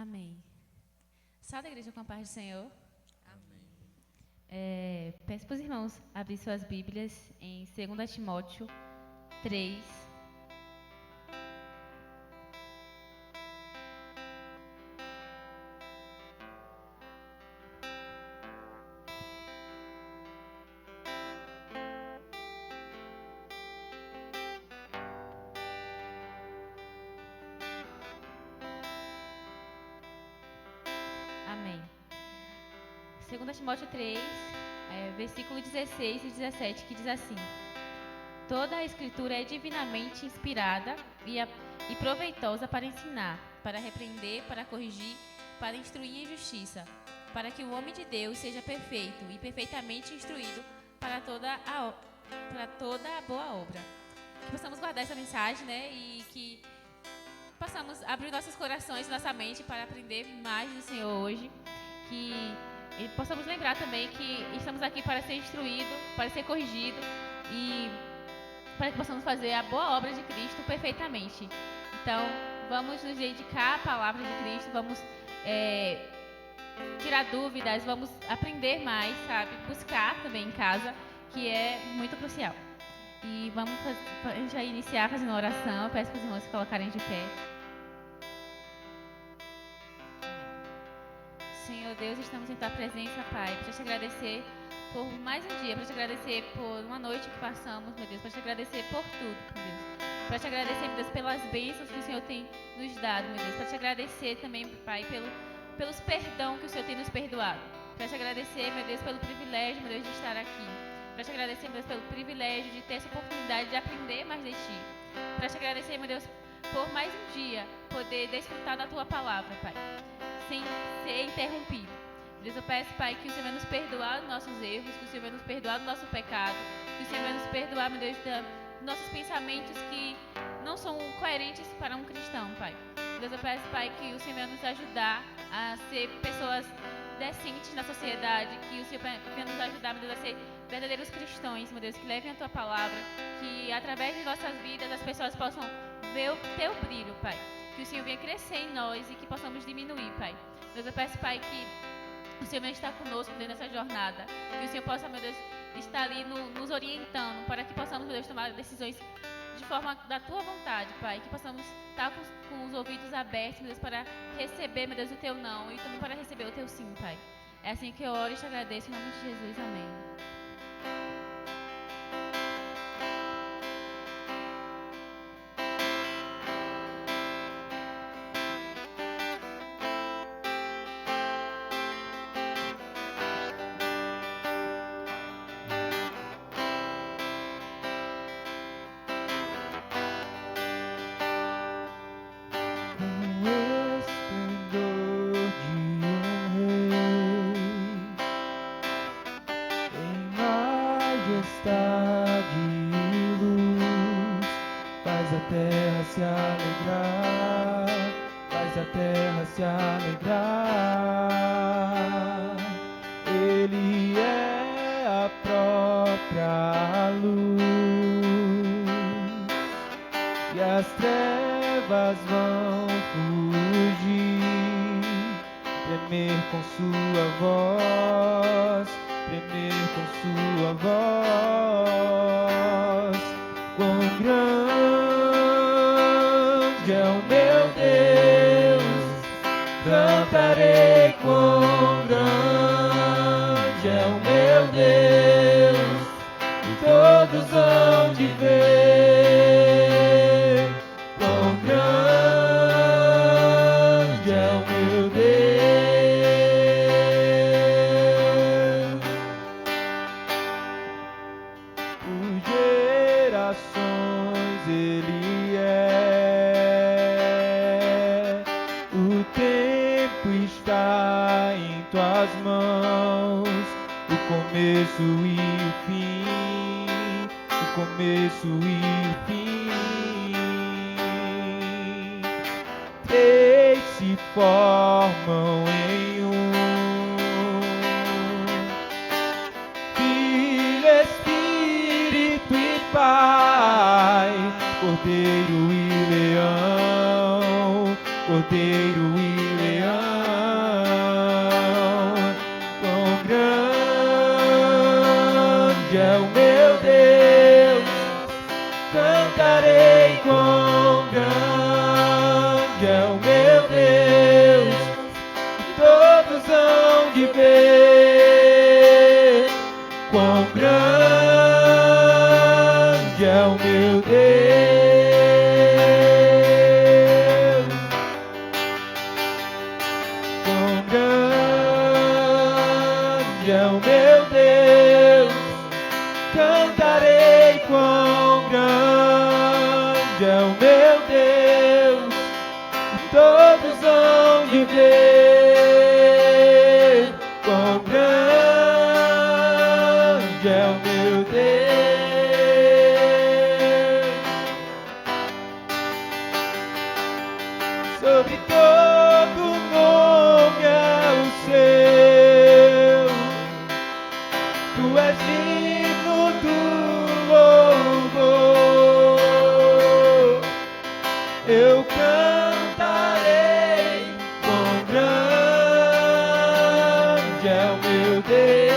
Amém. Salve a igreja com a paz do Senhor. Amém. Peço para os irmãos abrir suas Bíblias em 2 Timóteo 3. Amém. 2 Timóteo 3, versículo 16 e 17, que diz assim: Toda a Escritura é divinamente inspirada e proveitosa para ensinar, para repreender, para corrigir, para instruir em justiça, para que o homem de Deus seja perfeito e perfeitamente instruído para toda a boa obra. Que possamos guardar essa mensagem, né? E que possamos abrir nossos corações, nossa mente para aprender mais do Senhor hoje. E possamos lembrar também que estamos aqui para ser instruído, para ser corrigido e para que possamos fazer a boa obra de Cristo perfeitamente. Então, vamos nos dedicar à palavra de Cristo, vamos tirar dúvidas, vamos aprender mais, sabe? Buscar também em casa, que é muito crucial. E vamos já iniciar fazendo uma oração. Eu peço para os irmãos se colocarem de pé. Senhor Deus, estamos em Tua presença, Pai, para te agradecer por mais um dia, para te agradecer por uma noite que passamos, meu Deus, para te agradecer por tudo, meu Deus. Para te agradecer, meu Deus, pelas bênçãos que o Senhor tem nos dado, meu Deus. Para te agradecer também, Pai, pelos perdão que o Senhor tem nos perdoado. Para te agradecer, meu Deus, pelo privilégio, meu Deus, de estar aqui. Para te agradecer, meu Deus, pelo privilégio de ter essa oportunidade de aprender mais de Ti. Para te agradecer, meu Deus, por mais um dia poder desfrutar da Tua palavra, Pai, sem ser interrompido. Deus, eu peço, Pai, que o Senhor venha nos perdoar dos nossos erros, que o Senhor venha nos perdoar do nosso pecado, que o Senhor venha nos perdoar, meu Deus, dos nossos pensamentos que não são coerentes para um cristão, Pai. Deus, eu peço, Pai, que o Senhor venha nos ajudar a ser pessoas decentes na sociedade, que o Senhor venha nos ajudar, meu Deus, a ser verdadeiros cristãos, meu Deus, que levem a Tua palavra, que através de nossas vidas as pessoas possam ver o Teu brilho, Pai. Que o Senhor venha crescer em nós e que possamos diminuir, Pai. Deus, eu peço, Pai, que o Senhor venha estar conosco dentro dessa jornada. Que o Senhor possa, meu Deus, estar ali nos orientando para que possamos, meu Deus, tomar decisões de forma da Tua vontade, Pai. Que possamos estar com os ouvidos abertos, meu Deus, para receber, meu Deus, o Teu não e também para receber o Teu sim, Pai. É assim que eu oro e te agradeço em nome de Jesus. Amém. Cordeiro e leão, Cordeiro e leão. é o meu Deus, cantarei quão grande é o meu Deus, e todos hão de ver quão grande é o meu Deus, quão grande é o meu Deus, cantarei quão grande é o meu Deus, e todos hão de ver quão grande é o meu Deus. Sobre todo nome é o seu, tu és digno do louvor. Eu cantarei quão grande é o meu Deus.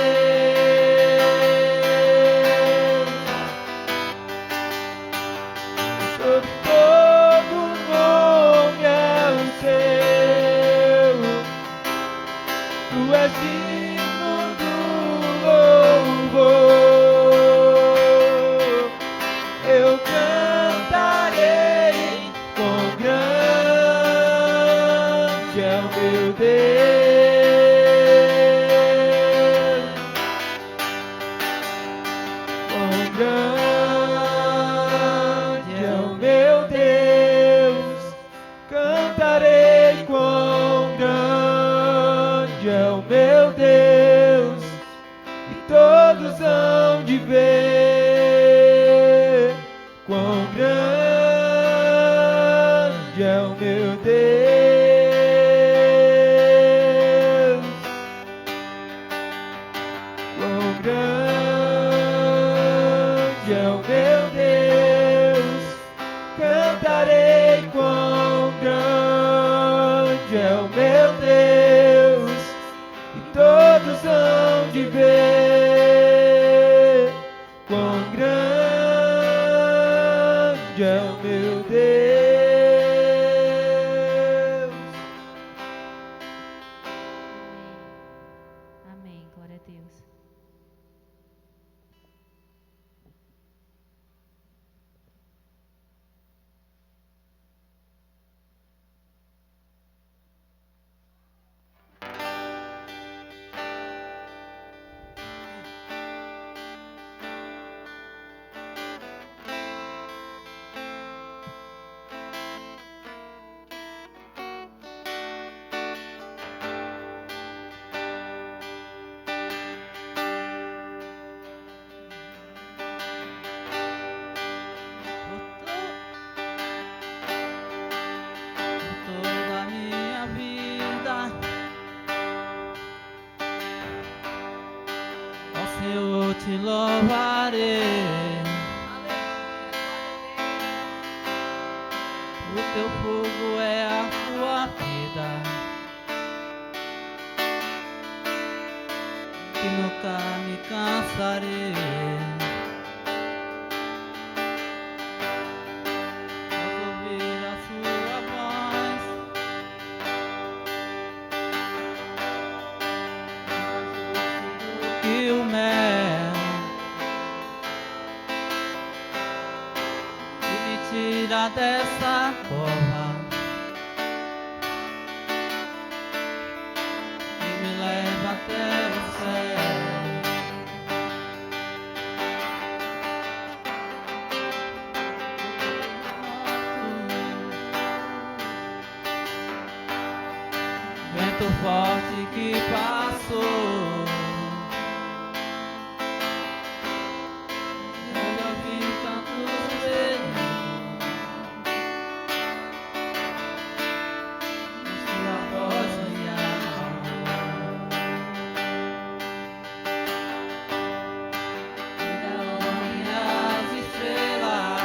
Sobre todo nome é o seu, tu és digno do louvor. Eu cantarei quão grande é o meu Deus, quão grande é o meu Deus, cantarei quão grande é o meu Deus, e todos hão de ver quão grande é o meu Deus, quão grande é o meu Deus, cantarei quão grande é o meu Deus, e todos hão de ver quão grande é o meu Deus. Amém. Glória a Deus. Toda a minha vida, ó Senhor, te louvarei. O teu fogo é a tua vida, que nunca me cansarei. Ao ouvir a sua voz, que o mel, e me tira dessa cova e me leva até o céu. Vento forte que passou, eu ouvi tantos erros, sua voz me amou. E as estrelas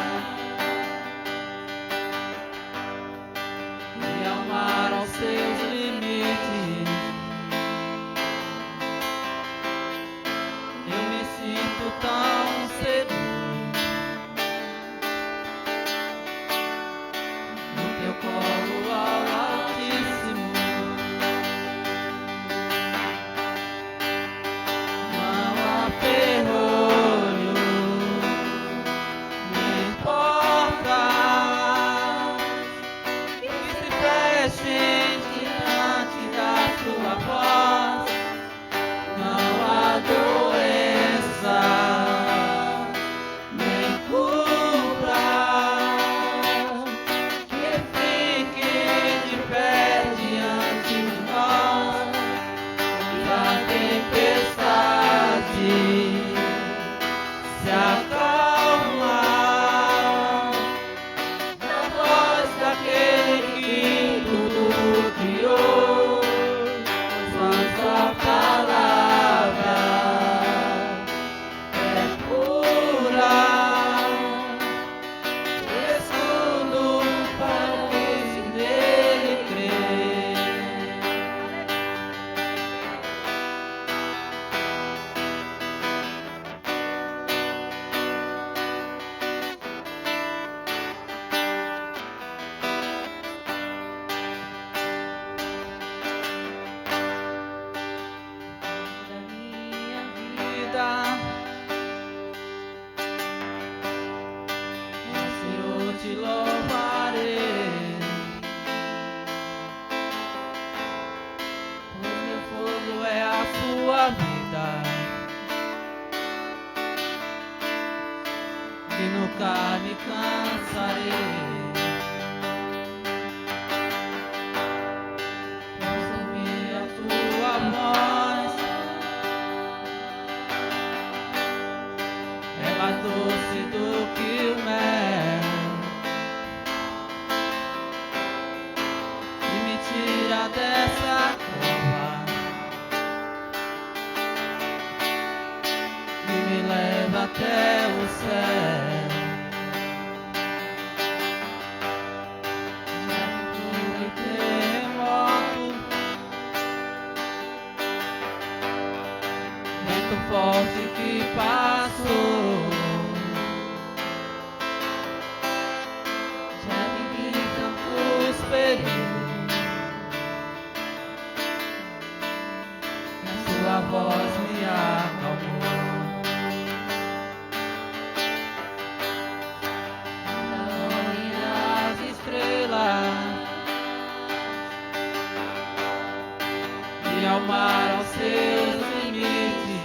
e ao mar aos seus limites. tão seguro no teu colo, ao Altíssimo. Não há ferrolho, nem portas que se fechem diante da tua voz. Não há doença, nem cura que fique de pé diante de nós. E a tempestade se acalma na voz daquele que tudo criou. Sua palavra é pura, escudo para os que nele crê. Da minha vida, o Senhor te louvarei, pois meu fogo é a sua vida, e nunca me cansarei. Ouça-me a tua voz, é mais doce do que o mel, e me tira dessa cova e me leva até o céu. Já vi terremoto, vento forte que passou. Já vivi tantos perigos, e a sua voz me acalmou. Ainda olhem as estrelas e ao mar aos seus limites.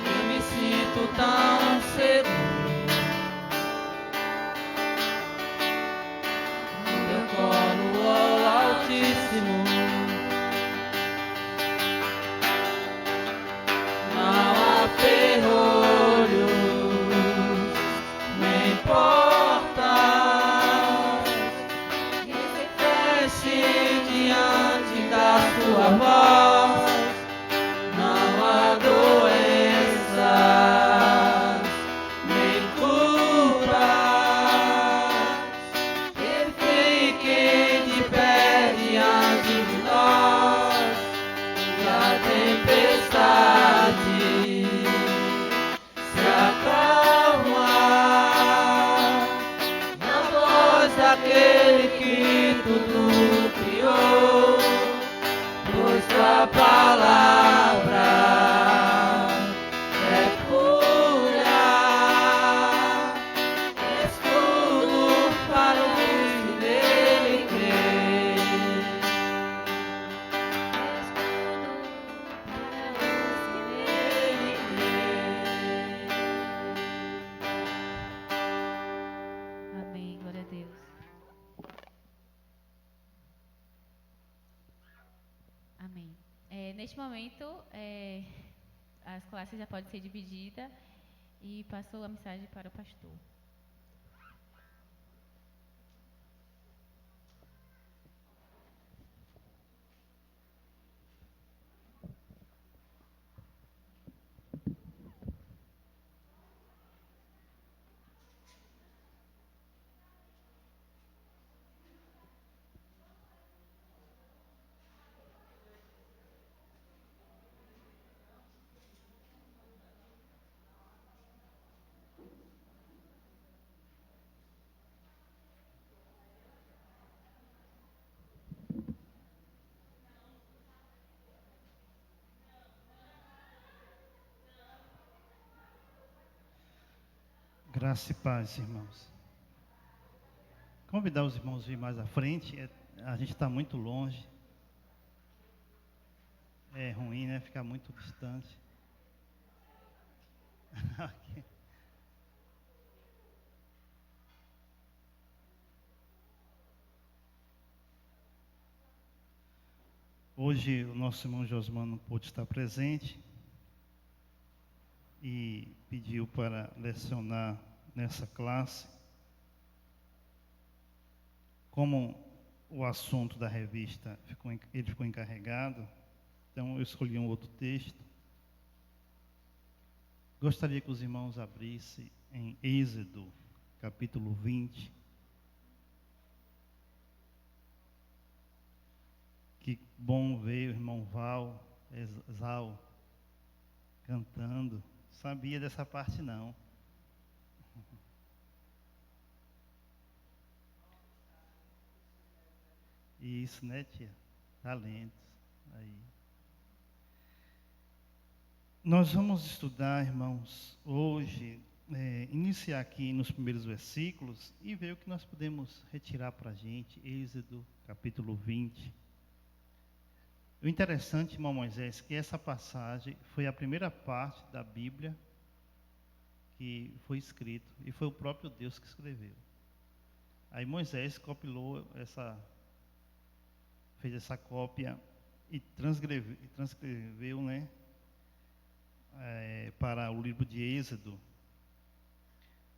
Eu me sinto tão seguro no teu colo, ó Altíssimo. Não há ferrolhos, nem portas que se fechem diante da tua voz. Não há doenças, nem curas que fiquem de pé diante de nós. E a tempestade se acalma na voz daquele que tudo criou, pois tua palavra é pura, escudo para os que nele crê. Amém. Glória a Deus. Amém. Neste momento, as classes já podem ser divididas e passou a mensagem para o pastor. Graça e paz, irmãos. Convidar os irmãos a vir mais à frente. A gente está muito longe. É ruim, né? Ficar muito distante. Aqui. Hoje o nosso irmão Josman não pôde estar presente e pediu para lecionar nessa classe. Como o assunto da revista ele ficou encarregado, então eu escolhi um outro texto. Gostaria que os irmãos abrissem em Êxodo, capítulo 20. Que bom ver o irmão Zal cantando. Sabia dessa parte não. Isso, né, tia? Talentos. Aí. Nós vamos estudar, irmãos, hoje, iniciar aqui nos primeiros versículos e ver o que nós podemos retirar para a gente. Êxodo, capítulo 20. O interessante, irmão Moisés, que essa passagem foi a primeira parte da Bíblia que foi escrito, e foi o próprio Deus que escreveu. Aí Moisés fez essa cópia e transcreveu, né, para o livro de Êxodo.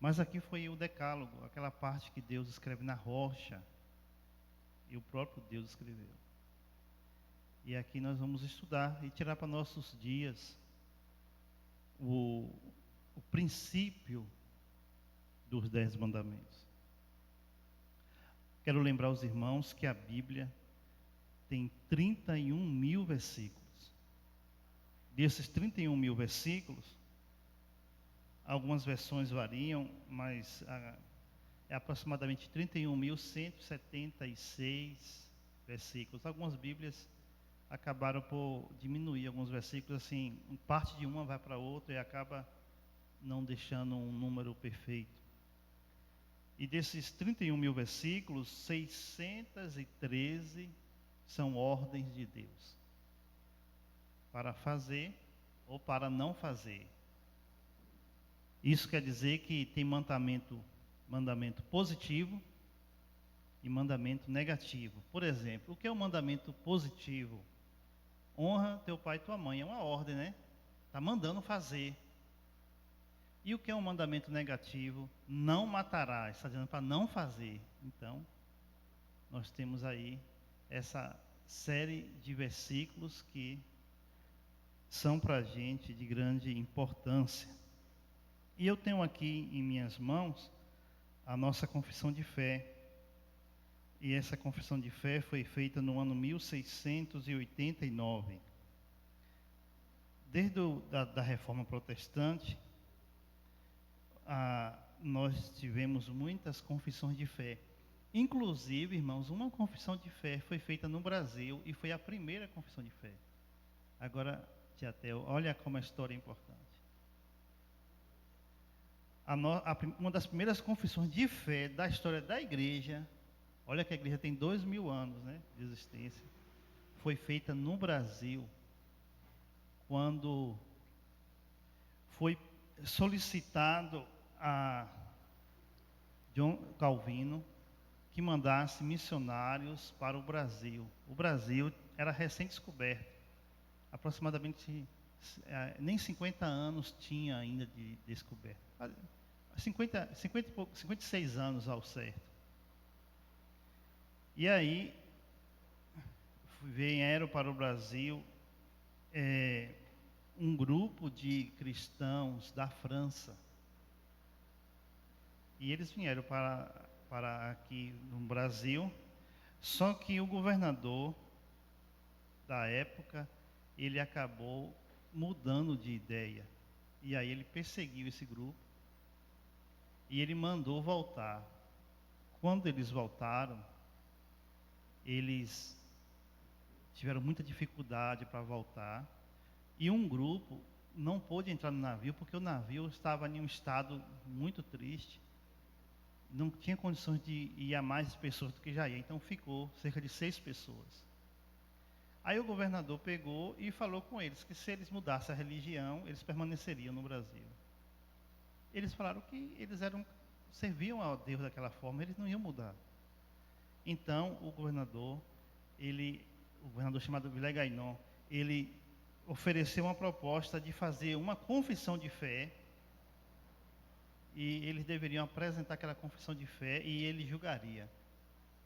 Mas aqui foi o decálogo, aquela parte que Deus escreve na rocha, e o próprio Deus escreveu. E aqui nós vamos estudar e tirar para nossos dias o princípio dos 10 mandamentos. Quero lembrar os irmãos que a Bíblia tem 31 mil versículos. Desses 31 mil versículos, algumas versões variam, mas é aproximadamente 31.176 versículos. Algumas Bíblias acabaram por diminuir alguns versículos, assim, parte de uma vai para outra e acaba não deixando um número perfeito. E desses 31 mil versículos, 613 são ordens de Deus, para fazer ou para não fazer. Isso quer dizer que tem mandamento positivo e mandamento negativo. Por exemplo, o que é o mandamento positivo? Honra teu pai e tua mãe, é uma ordem, né? Está mandando fazer. E o que é um mandamento negativo? Não matarás, está dizendo para não fazer. Então, nós temos aí essa série de versículos que são para a gente de grande importância. E eu tenho aqui em minhas mãos a nossa confissão de fé. E essa confissão de fé foi feita no ano 1689. Desde da Reforma Protestante, nós tivemos muitas confissões de fé. Inclusive, irmãos, uma confissão de fé foi feita no Brasil e foi a primeira confissão de fé. Agora, tia Theo, olha como a história é importante. Uma das primeiras confissões de fé da história da igreja, olha que a igreja tem 2000 anos, né, de existência, foi feita no Brasil, quando foi solicitado a John Calvino que mandasse missionários para o Brasil. O Brasil era recém-descoberto, aproximadamente nem 50 anos tinha ainda de descoberto, 56 anos ao certo. E aí vieram para o Brasil um grupo de cristãos da França. E eles vieram para aqui no Brasil, só que o governador da época, ele acabou mudando de ideia. E aí ele perseguiu esse grupo e ele mandou voltar. Quando eles voltaram, eles tiveram muita dificuldade para voltar, e um grupo não pôde entrar no navio, porque o navio estava em um estado muito triste, não tinha condições de ir a mais pessoas do que já ia, então ficou cerca de 6 pessoas. Aí o governador pegou e falou com eles que se eles mudassem a religião, eles permaneceriam no Brasil. Eles falaram que eles serviam a Deus daquela forma, eles não iam mudar. Então o governador chamado Vilé Gainon, ele ofereceu uma proposta de fazer uma confissão de fé, e eles deveriam apresentar aquela confissão de fé e ele julgaria.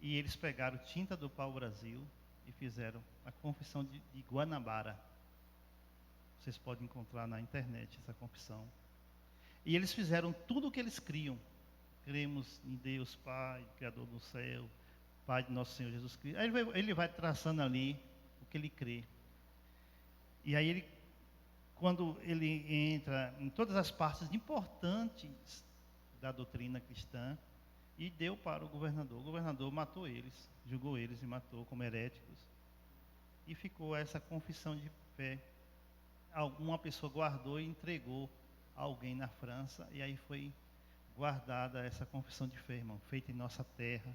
E eles pegaram tinta do pau-brasil e fizeram a confissão de Guanabara. Vocês podem encontrar na internet essa confissão. E eles fizeram tudo o que eles criam. Cremos em Deus Pai, Criador do céu, Pai de nosso Senhor Jesus Cristo. Aí ele vai traçando ali o que ele crê. E aí quando ele entra em todas as partes importantes da doutrina cristã, e deu para o governador matou eles, julgou eles e matou como heréticos, e ficou essa confissão de fé. Alguma pessoa guardou e entregou a alguém na França, e aí foi guardada essa confissão de fé, irmão, feita em nossa terra,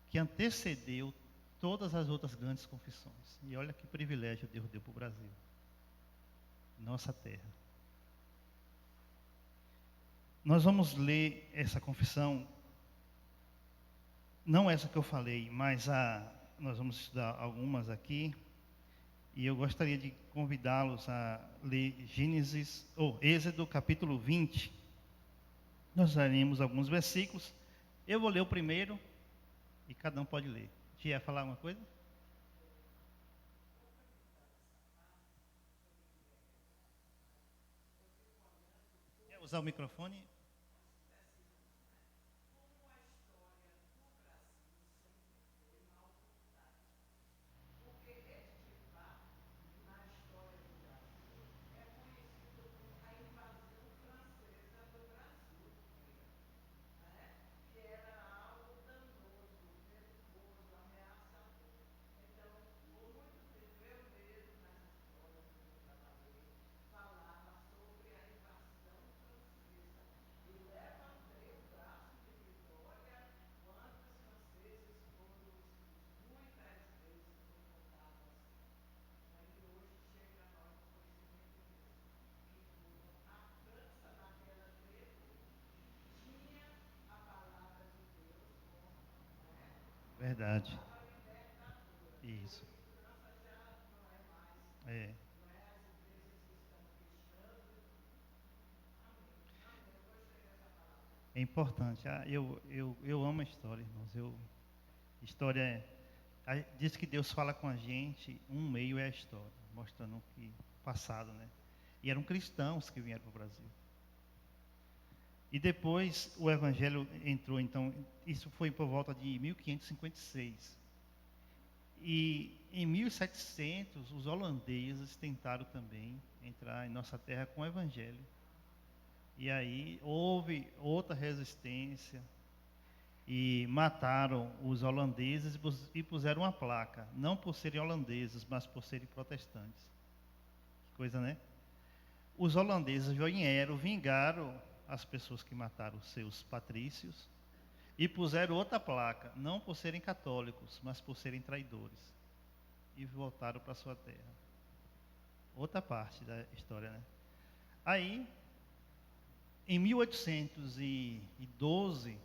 que antecedeu todas as outras grandes confissões. E olha que privilégio Deus deu para o Brasil, nossa terra. Nós vamos ler essa confissão, não essa que eu falei, mas nós vamos estudar algumas aqui, e eu gostaria de convidá-los a ler Êxodo capítulo 20. Nós leremos alguns versículos. Eu vou ler o primeiro e cada um pode ler. Tia, falar alguma coisa? Quer usar o microfone? Verdade. Isso. É. É importante. Eu amo a história, irmãos. História diz que Deus fala com a gente, um meio é a história, mostrando que passado, né? E eram cristãos que vieram para o Brasil. E depois o Evangelho entrou, então, isso foi por volta de 1556. E em 1700, os holandeses tentaram também entrar em nossa terra com o Evangelho. E aí houve outra resistência, e mataram os holandeses e puseram uma placa, não por serem holandeses, mas por serem protestantes. Que coisa, né? Os holandeses vieram, vingaram as pessoas que mataram os seus patrícios e puseram outra placa, não por serem católicos, mas por serem traidores, e voltaram para sua terra. Outra parte da história, né? Aí, em 1812,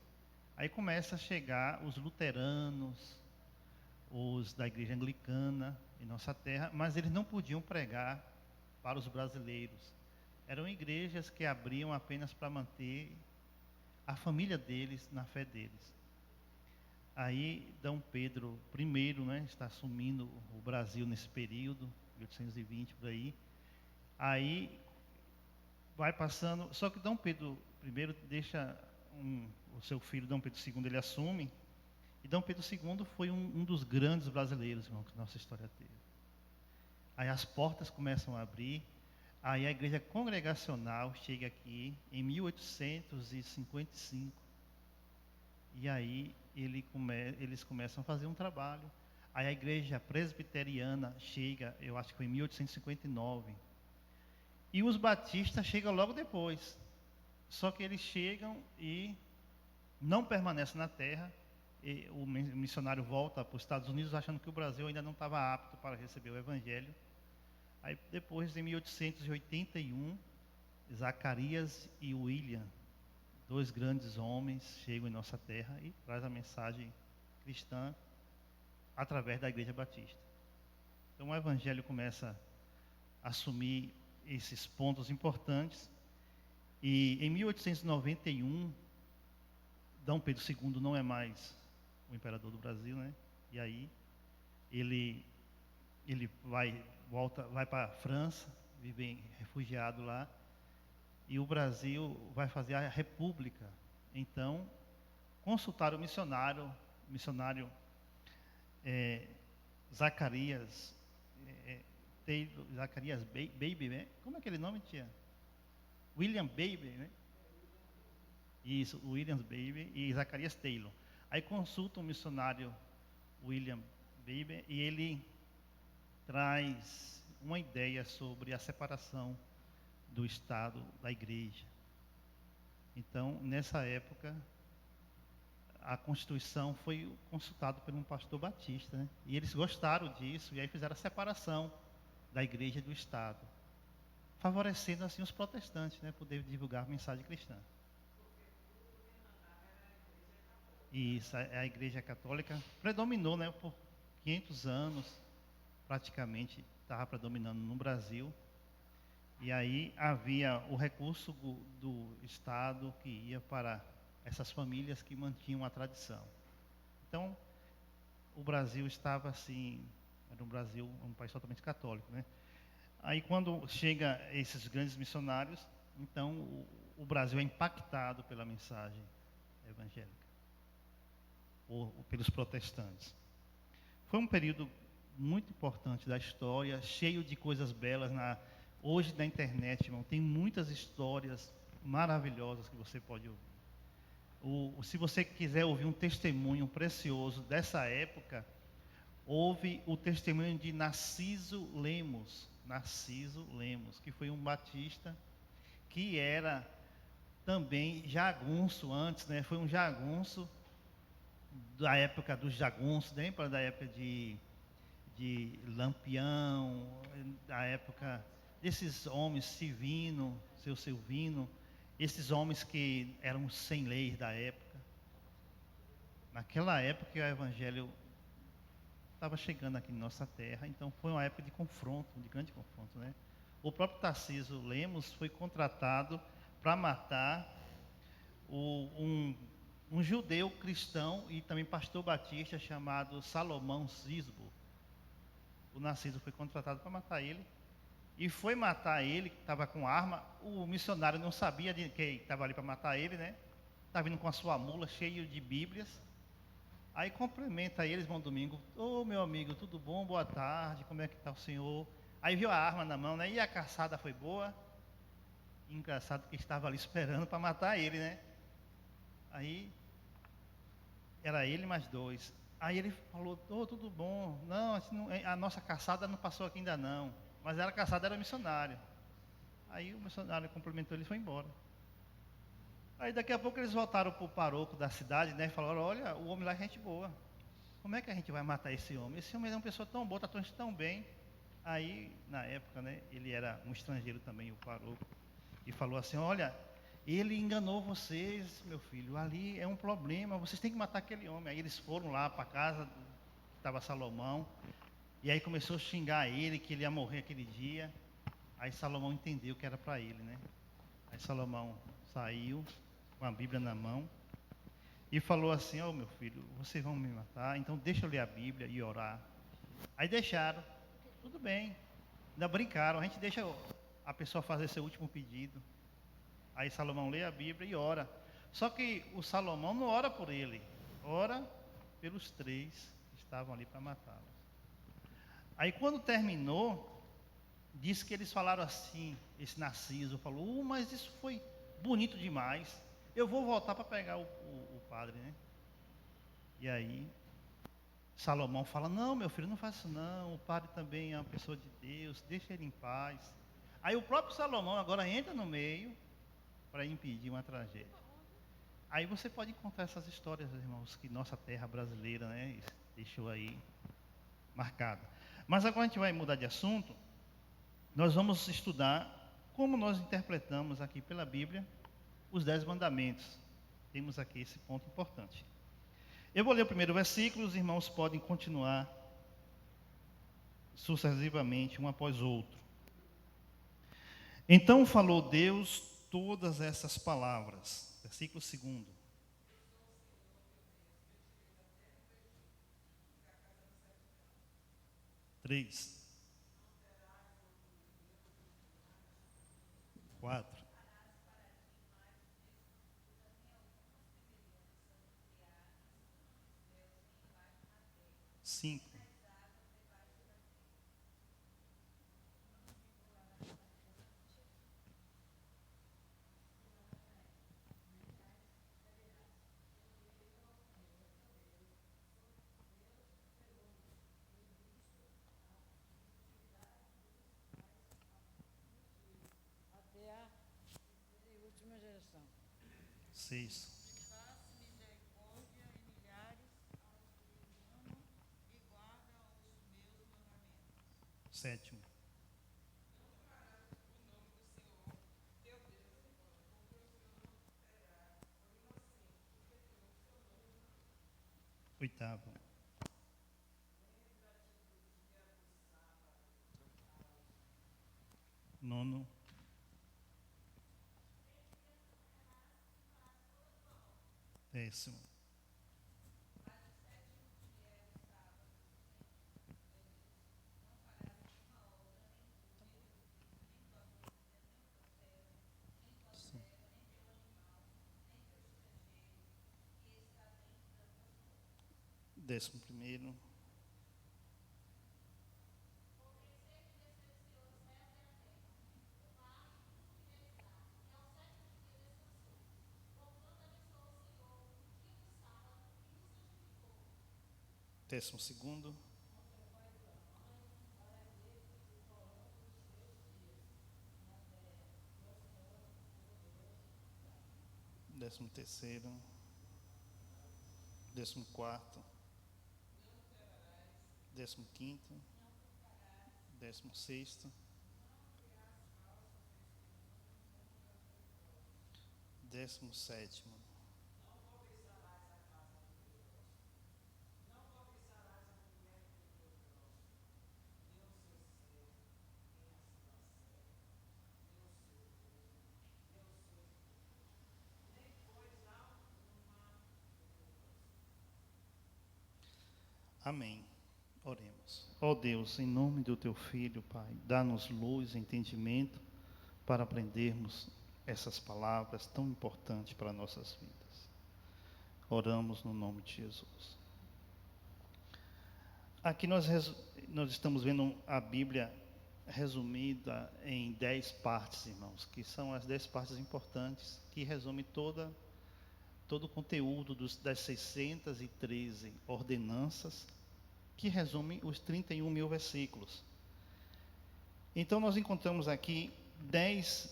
aí começa a chegar os luteranos, os da igreja anglicana em nossa terra, mas eles não podiam pregar para os brasileiros. Eram igrejas que abriam apenas para manter a família deles na fé deles. Aí D. Pedro I, né, está assumindo o Brasil nesse período, 1820 por aí. Aí vai passando, só que D. Pedro I deixa o seu filho D. Pedro II, ele assume, e D. Pedro II foi um dos grandes brasileiros, irmão, que nossa história teve. Aí as portas começam a abrir, aí a igreja congregacional chega aqui em 1855, e aí eles começam a fazer um trabalho. Aí a igreja presbiteriana chega, eu acho que foi em 1859, E os batistas chegam logo depois. Só que eles chegam e não permanecem na terra. E o missionário volta para os Estados Unidos achando que o Brasil ainda não estava apto para receber o evangelho. Aí depois, em 1881, Zacarias e William, dois grandes homens, chegam em nossa terra e trazem a mensagem cristã através da Igreja Batista. Então o evangelho começa a assumir esses pontos importantes. E em 1891, Dom Pedro II não é mais o imperador do Brasil, né? E aí ele vai para a França, vive refugiado lá, e o Brasil vai fazer a república. Então, consultaram o missionário Zacarias, Zacarias Baby, né? Como é aquele nome, tia? William Baby, né? Isso, William Baby e Zacarias Taylor. Aí consulta o missionário William Baby e ele traz uma ideia sobre a separação do Estado da Igreja. Então, nessa época, a Constituição foi consultada por um pastor batista, né? E eles gostaram disso e aí fizeram a separação da Igreja e do Estado, favorecendo assim os protestantes, né, poder divulgar a mensagem cristã. E isso, a Igreja Católica predominou, né, por 500 anos, praticamente estava predominando no Brasil. E aí havia o recurso do Estado que ia para essas famílias que mantinham a tradição. Então, o Brasil estava assim, era um país totalmente católico, né? Aí quando chega esses grandes missionários, então o Brasil é impactado pela mensagem evangélica, ou pelos protestantes. Foi um período muito importante da história, cheio de coisas belas. Hoje na internet, irmão, tem muitas histórias maravilhosas que você pode ouvir. Se você quiser ouvir um testemunho precioso dessa época, houve o testemunho de Narciso Lemos, que foi um batista que era também jagunço antes, né? Foi um jagunço da época dos jagunços, lembra da época de Lampião, da época desses homens, seu Silvino, esses homens que eram sem leis da época. Naquela época o evangelho estava chegando aqui em nossa terra, então foi uma época de confronto, de grande confronto, né? O próprio Narciso Lemos foi contratado para matar um judeu cristão e também pastor batista chamado Salomão Cisbo. O Narciso foi contratado para matar ele e foi matar ele, que estava com arma. O missionário não sabia de quem estava ali para matar ele, né? Estava vindo com a sua mula cheia de Bíblias. Aí cumprimenta eles, bom domingo. Ô, meu amigo, tudo bom? Boa tarde, como é que está o senhor? Aí viu a arma na mão, né? E a caçada foi boa. Engraçado que estava ali esperando para matar ele, né? Aí, era ele mais dois. Aí ele falou, tudo bom. Não, a nossa caçada não passou aqui ainda não. Mas a caçada era missionário. Aí o missionário cumprimentou ele e foi embora. Aí daqui a pouco eles voltaram para o paroco da cidade, né? E falaram, olha, o homem lá é gente boa. Como é que a gente vai matar esse homem? Esse homem é uma pessoa tão boa, está tão bem. Aí, na época, né, ele era um estrangeiro também, o paroco. E falou assim, olha, ele enganou vocês, meu filho, ali é um problema, vocês têm que matar aquele homem. Aí eles foram lá para a casa, estava Salomão, e aí começou a xingar ele, que ele ia morrer aquele dia. Aí Salomão entendeu que era para ele, né? Aí Salomão saiu com a Bíblia na mão e falou assim, meu filho, vocês vão me matar, então deixa eu ler a Bíblia e orar. Aí deixaram, tudo bem, ainda brincaram, a gente deixa a pessoa fazer seu último pedido. Aí Salomão lê a Bíblia e ora. Só que o Salomão não ora por ele, ora pelos três que estavam ali para matá-lo. Aí quando terminou, disse que eles falaram assim, esse Narciso falou, mas isso foi bonito demais, eu vou voltar para pegar o padre, né? E aí Salomão fala, não, meu filho, não faça isso não, o padre também é uma pessoa de Deus, deixa ele em paz. Aí o próprio Salomão agora entra no meio para impedir uma tragédia. Aí você pode contar essas histórias, irmãos, que nossa terra brasileira, né, deixou aí marcada. Mas agora a gente vai mudar de assunto. Nós vamos estudar como nós interpretamos aqui pela Bíblia os 10 mandamentos. Temos aqui esse ponto importante. Eu vou ler o primeiro versículo, os irmãos podem continuar sucessivamente, um após outro. Então falou Deus todas essas palavras. Versículo 2. 3. 4. 5. 6. 7. 8. 9. 10. 11º. 12º. 13º. 14º. 15º. 16º. 17º. 'Amém. Oremos. Ó Deus, em nome do Teu Filho, Pai, dá-nos luz e entendimento para aprendermos essas palavras tão importantes para nossas vidas. Oramos no nome de Jesus. Aqui nós estamos vendo a Bíblia resumida em 10 partes, irmãos, que são as 10 partes importantes, que resume todo o conteúdo das 613 ordenanças, que resume os 31 mil versículos. Então nós encontramos aqui 10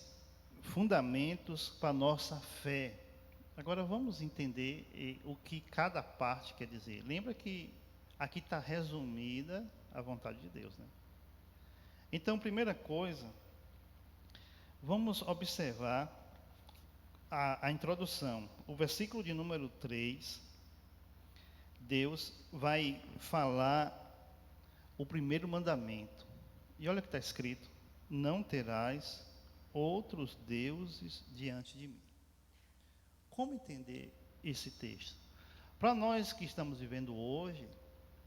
fundamentos para a nossa fé. Agora vamos entender o que cada parte quer dizer. Lembra que aqui está resumida a vontade de Deus, né? Então, primeira coisa, vamos observar a introdução. O versículo de número 3, Deus vai falar o primeiro mandamento. E olha o que está escrito: não terás outros deuses diante de mim. Como entender esse texto? Para nós que estamos vivendo hoje,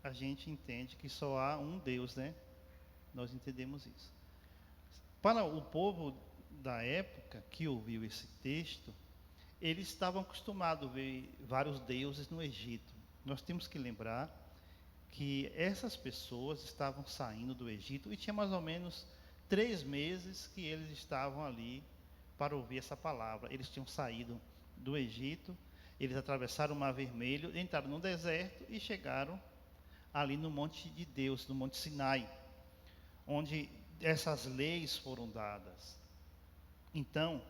a gente entende que só há um Deus, né? Nós entendemos isso. Para o povo da época que ouviu esse texto, eles estavam acostumados a ver vários deuses no Egito. Nós temos que lembrar que essas pessoas estavam saindo do Egito e tinha mais ou menos 3 meses que eles estavam ali para ouvir essa palavra. Eles tinham saído do Egito, eles atravessaram o Mar Vermelho, entraram no deserto e chegaram ali no Monte de Deus, no Monte Sinai, onde essas leis foram dadas. Então,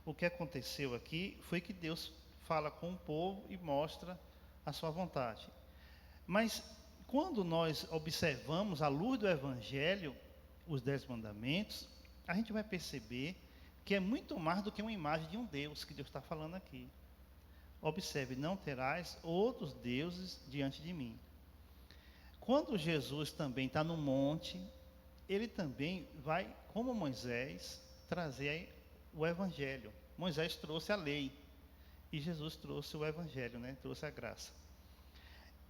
o que aconteceu aqui foi que Deus fala com o povo e mostra a sua vontade. Mas quando nós observamos à luz do Evangelho os 10 mandamentos, a gente vai perceber que é muito mais do que uma imagem de um Deus que Deus está falando aqui. Observe, não terás outros deuses diante de mim. Quando Jesus também está no monte, ele também vai, como Moisés, trazer o Evangelho. Moisés trouxe a lei e Jesus trouxe o Evangelho, né? Trouxe a graça.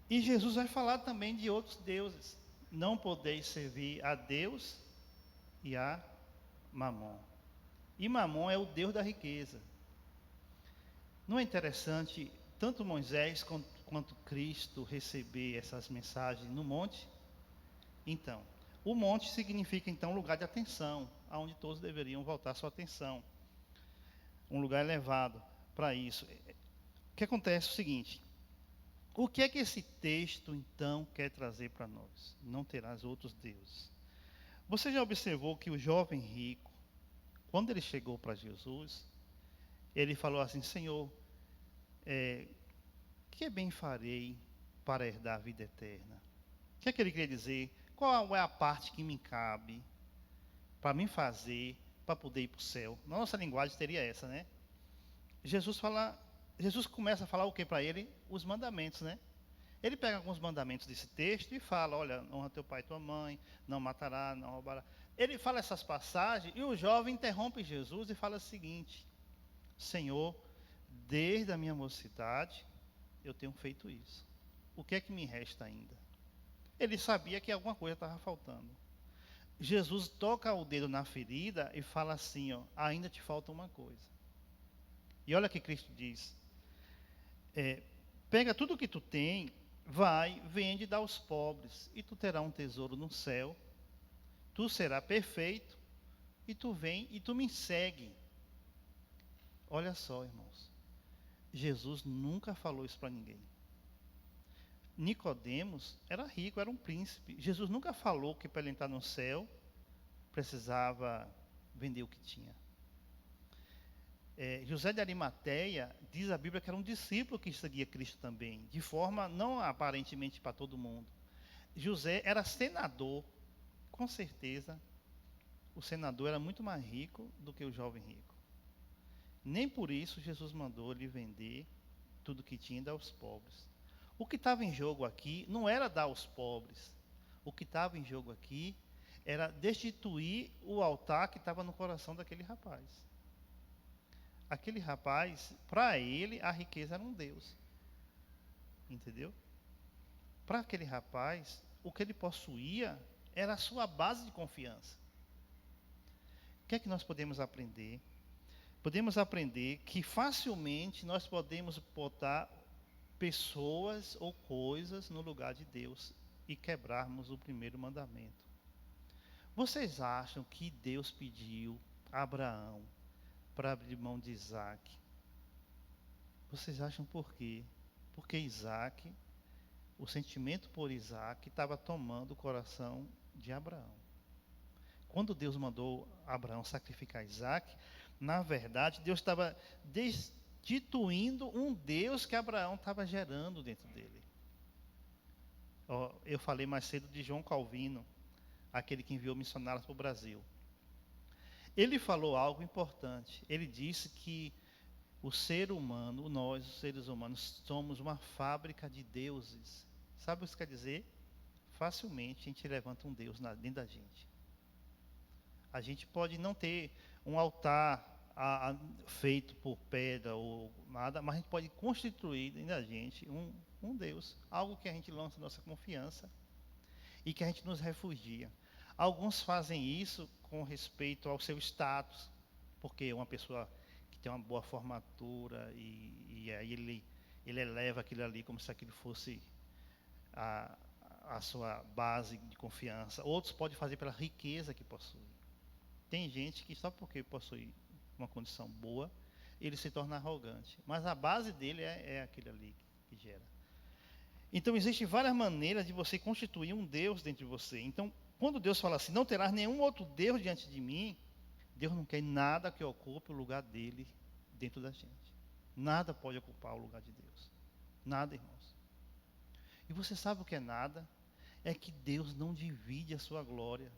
E Jesus vai falar também de outros deuses. Não podeis servir a Deus e a Mamon. E Mamon é o Deus da riqueza. Não é interessante tanto Moisés quanto Cristo receber essas mensagens no monte? Então, o monte significa então lugar de atenção, aonde todos deveriam voltar sua atenção. Um lugar elevado para isso. O que acontece é o seguinte: o que é que esse texto então quer trazer para nós? Não terás outros deuses. Você já observou que o jovem rico, quando ele chegou para Jesus, ele falou assim: Senhor, que bem farei para herdar a vida eterna? O que é que ele queria dizer? Qual é a parte que me cabe para mim fazer para poder ir para o céu? Na nossa linguagem teria essa, né? Jesus começa a falar o que para ele? Os mandamentos, né? Ele pega alguns mandamentos desse texto e fala: olha, honra teu pai e tua mãe, não matará, não roubará. Ele fala essas passagens e o jovem interrompe Jesus e fala o seguinte: Senhor, desde a minha mocidade eu tenho feito isso. O que é que me resta ainda? Ele sabia que alguma coisa estava faltando. Jesus toca o dedo na ferida e fala assim: ó, ainda te falta uma coisa. E olha que Cristo diz: pega tudo o que tu tem, vai, vende e dá aos pobres, e tu terás um tesouro no céu. Tu serás perfeito, e tu vem e tu me segue. Olha só, irmãos, Jesus nunca falou isso para ninguém. Nicodemos era rico, era um príncipe. Jesus nunca falou que para ele entrar no céu precisava vender o que tinha. José de Arimateia, diz a Bíblia que era um discípulo que seguia Cristo também, de forma não aparentemente para todo mundo. José era senador, com certeza o senador era muito mais rico do que o jovem rico. Nem por isso Jesus mandou ele vender tudo que tinha e dar aos pobres. O que estava em jogo aqui não era dar aos pobres. O que estava em jogo aqui era destituir o altar que estava no coração daquele rapaz. Aquele rapaz, para ele, a riqueza era um Deus. Entendeu? Para aquele rapaz, o que ele possuía era a sua base de confiança. O que é que nós podemos aprender? Podemos aprender que facilmente nós podemos botar pessoas ou coisas no lugar de Deus e quebrarmos o primeiro mandamento. Vocês acham que Deus pediu a Abraão para abrir mão de Isaac? Vocês acham por quê? Porque Isaac, o sentimento por Isaac estava tomando o coração de Abraão. Quando Deus mandou Abraão sacrificar Isaac, na verdade Deus estava destituindo um Deus que Abraão estava gerando dentro dele. Eu falei mais cedo de João Calvino, aquele que enviou missionários para o Brasil. Ele falou algo importante. Ele disse que o ser humano, nós, os seres humanos, somos uma fábrica de deuses. Sabe o que isso quer dizer? Facilmente a gente levanta um Deus dentro da gente. A gente pode não ter um altar feito por pedra ou nada, mas a gente pode constituir dentro da gente um Deus, algo que a gente lança nossa confiança e que a gente nos refugia. Alguns fazem isso com respeito ao seu status, porque uma pessoa que tem uma boa formatura e aí ele eleva aquilo ali como se aquilo fosse a sua base de confiança. Outros podem fazer pela riqueza que possui. Tem gente que só porque possui uma condição boa, ele se torna arrogante. Mas a base dele é aquele ali que gera. Então, existem várias maneiras de você constituir um Deus dentro de você. Então, quando Deus fala assim, não terás nenhum outro Deus diante de mim, Deus não quer nada que ocupe o lugar dele dentro da gente. Nada pode ocupar o lugar de Deus. Nada, irmãos. E você sabe o que é nada? É que Deus não divide a sua glória.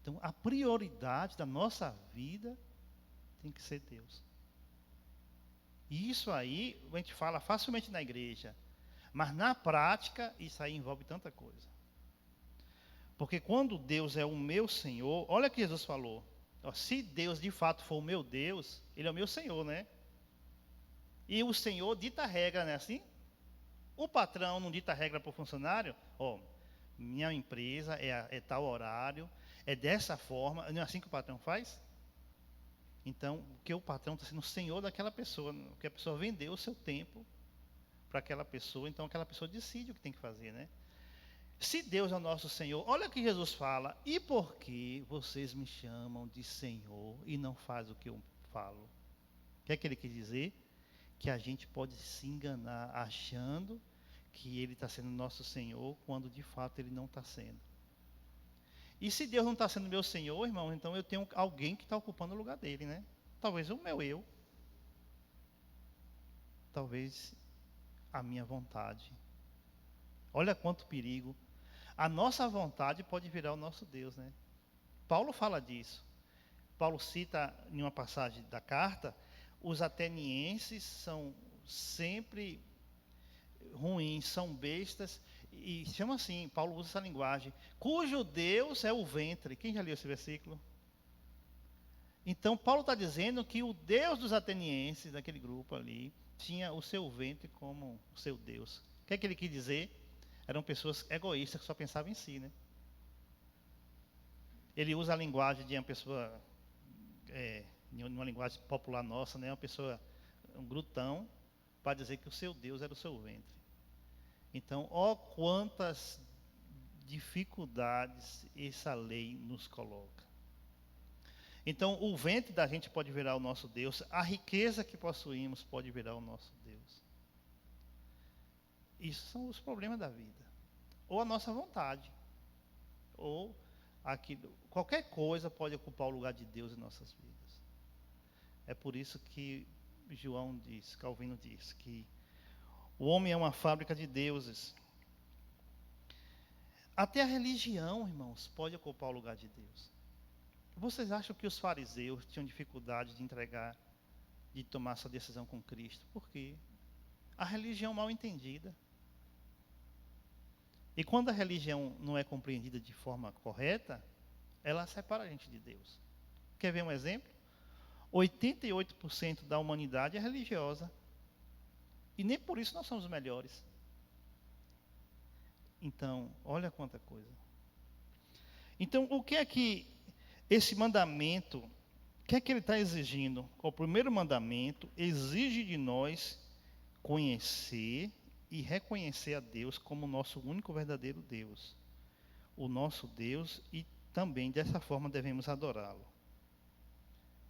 Então, a prioridade da nossa vida tem que ser Deus. E isso aí, a gente fala facilmente na igreja. Mas na prática, isso aí envolve tanta coisa. Porque quando Deus é o meu Senhor, olha o que Jesus falou. Ó, se Deus de fato for o meu Deus, Ele é o meu Senhor, né? E o Senhor dita a regra, não é assim? O patrão não dita a regra para o funcionário. Ó, minha empresa é tal horário, é dessa forma. Não é assim que o patrão faz? Então, porque o patrão está sendo o senhor daquela pessoa, porque a pessoa vendeu o seu tempo para aquela pessoa, então aquela pessoa decide o que tem que fazer, né? Se Deus é o nosso Senhor, olha o que Jesus fala, e por que vocês me chamam de Senhor e não fazem o que eu falo? O que é que ele quer dizer? Que a gente pode se enganar achando que ele está sendo nosso Senhor, quando de fato ele não está sendo. E se Deus não está sendo meu Senhor, irmão, então eu tenho alguém que está ocupando o lugar dele, né? Talvez o meu eu. Talvez a minha vontade. Olha quanto perigo. A nossa vontade pode virar o nosso Deus, né? Paulo fala disso. Paulo cita em uma passagem da carta, os atenienses são sempre ruins, são bestas, e chama assim, Paulo usa essa linguagem, cujo Deus é o ventre. Quem já leu esse versículo? Então, Paulo está dizendo que o Deus dos atenienses, daquele grupo ali, tinha o seu ventre como o seu Deus. O que é que ele quis dizer? Eram pessoas egoístas que só pensavam em si, né? Ele usa a linguagem de uma pessoa, numa linguagem popular nossa, né? Uma pessoa, um glutão, para dizer que o seu Deus era o seu ventre. Então, ó quantas dificuldades essa lei nos coloca. Então, o ventre da gente pode virar o nosso Deus, a riqueza que possuímos pode virar o nosso Deus. Isso são os problemas da vida. Ou a nossa vontade, ou aquilo, qualquer coisa pode ocupar o lugar de Deus em nossas vidas. É por isso que João diz, Calvino diz, que o homem é uma fábrica de deuses. Até a religião, irmãos, pode ocupar o lugar de Deus. Vocês acham que os fariseus tinham dificuldade de entregar, de tomar essa decisão com Cristo? Por quê? A religião mal entendida. E quando a religião não é compreendida de forma correta, ela separa a gente de Deus. Quer ver um exemplo? 88% da humanidade é religiosa. E nem por isso nós somos melhores. Então, olha quanta coisa. Então, o que é que esse mandamento, o que é que ele está exigindo? O primeiro mandamento exige de nós conhecer e reconhecer a Deus como o nosso único verdadeiro Deus. O nosso Deus, e também dessa forma devemos adorá-lo.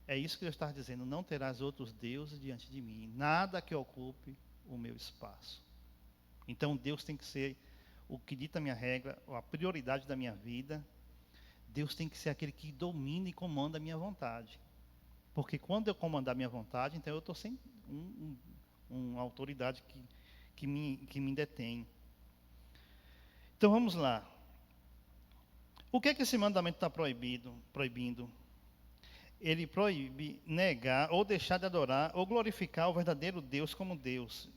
É isso que Deus está dizendo, não terás outros deuses diante de mim, nada que ocupe o meu espaço. Então Deus tem que ser o que dita a minha regra, a prioridade da minha vida. Deus tem que ser aquele que domina e comanda a minha vontade. Porque quando eu comandar a minha vontade, então eu estou sem uma autoridade que me detém. Então vamos lá. O que é que esse mandamento está proibindo? Ele proíbe negar ou deixar de adorar ou glorificar o verdadeiro Deus como Deus.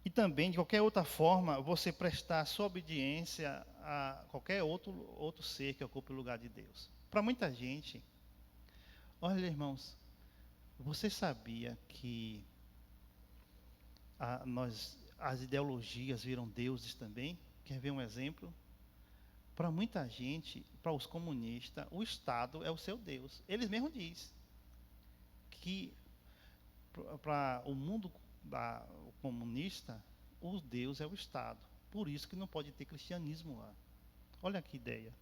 E também, de qualquer outra forma, você prestar sua obediência a qualquer outro ser que ocupe o lugar de Deus. Para muita gente, olha, irmãos, você sabia que as ideologias viram deuses também? Quer ver um exemplo? Para muita gente, para os comunistas, o Estado é o seu Deus. Eles mesmos dizem que para o mundo comunista, o Deus é o Estado. Por isso que não pode ter cristianismo lá. Olha que ideia.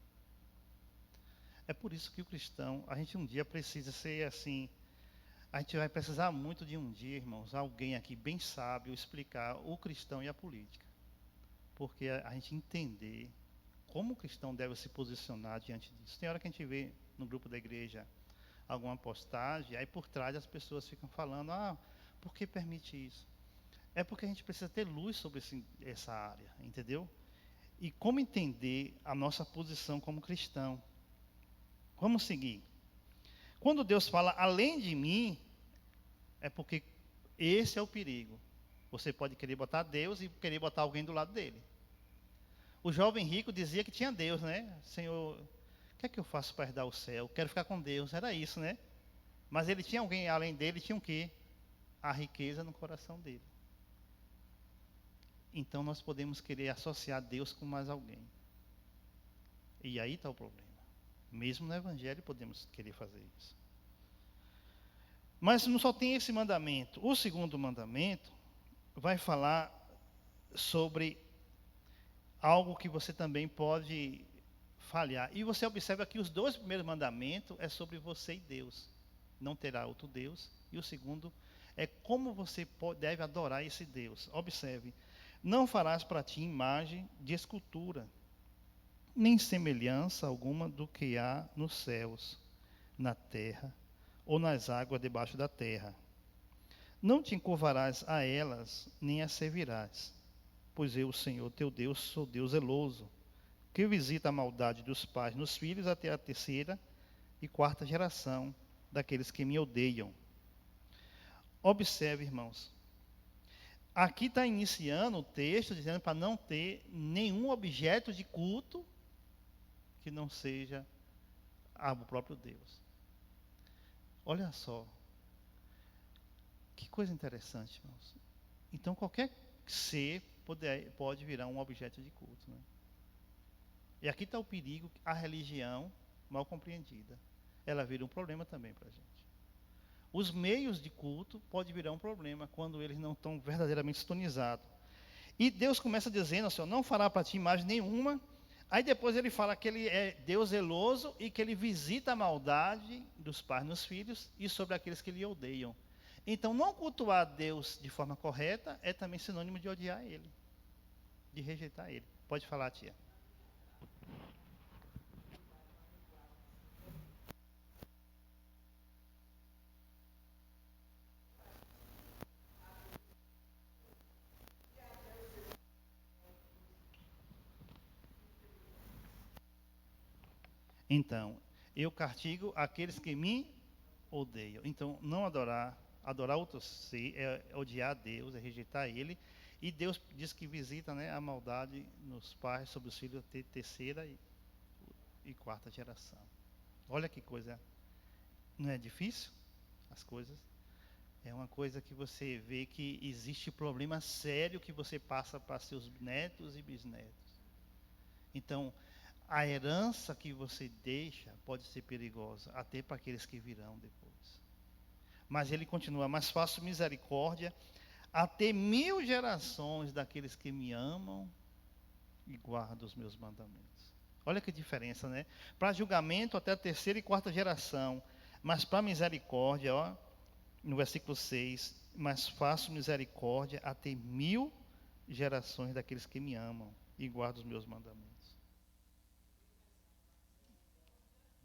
É por isso que o cristão, a gente um dia precisa ser assim. A gente vai precisar muito de um dia, irmãos, alguém aqui bem sábio explicar o cristão e a política. Porque a gente entender como o cristão deve se posicionar diante disso. Tem hora que a gente vê no grupo da igreja alguma postagem, aí por trás as pessoas ficam falando, por que permite isso? É porque a gente precisa ter luz sobre essa área, entendeu? E como entender a nossa posição como cristão. Vamos seguir. Quando Deus fala além de mim, é porque esse é o perigo. Você pode querer botar Deus e querer botar alguém do lado dele. O jovem rico dizia que tinha Deus, né? Senhor, o que é que eu faço para herdar o céu? Quero ficar com Deus. Era isso, né? Mas ele tinha alguém além dele, tinha o quê? A riqueza no coração dele. Então nós podemos querer associar Deus com mais alguém. E aí está o problema. Mesmo no Evangelho podemos querer fazer isso. Mas não só tem esse mandamento. O segundo mandamento vai falar sobre algo que você também pode falhar. E você observa que os dois primeiros mandamentos é sobre você e Deus. Não terá outro Deus. E o segundo é como você deve adorar esse Deus. Observe. Não farás para ti imagem de escultura, nem semelhança alguma do que há nos céus, na terra, ou nas águas debaixo da terra. Não te encurvarás a elas, nem as servirás, pois eu, o Senhor teu Deus, sou Deus zeloso, que visita a maldade dos pais nos filhos até a 3ª e 4ª geração daqueles que me odeiam. Observe, irmãos. Aqui está iniciando o texto dizendo para não ter nenhum objeto de culto que não seja o próprio Deus. Olha só. Que coisa interessante, irmãos. Então qualquer ser pode virar um objeto de culto, né? E aqui está o perigo, a religião mal compreendida. Ela vira um problema também para a gente. Os meios de culto podem virar um problema quando eles não estão verdadeiramente sintonizados. E Deus começa dizendo assim, não fará para ti imagem nenhuma. Aí depois ele fala que ele é Deus zeloso e que ele visita a maldade dos pais nos filhos e sobre aqueles que lhe odeiam. Então não cultuar Deus de forma correta é também sinônimo de odiar ele, de rejeitar ele. Pode falar, tia. Então, eu castigo aqueles que me odeiam. Então, não adorar outro ser, é odiar a Deus, é rejeitar Ele. E Deus diz que visita, né, a maldade nos pais, sobre os filhos de 3ª e 4ª geração. Olha que coisa, não é difícil? As coisas. É uma coisa que você vê que existe problema sério que você passa para seus netos e bisnetos. Então, a herança que você deixa pode ser perigosa, até para aqueles que virão depois. Mas ele continua, mas faço misericórdia até 1000 gerações daqueles que me amam e guardam os meus mandamentos. Olha que diferença, né? Para julgamento até a 3ª e 4ª geração, mas para misericórdia, ó, no versículo 6, mas faço misericórdia até 1000 gerações daqueles que me amam e guardam os meus mandamentos.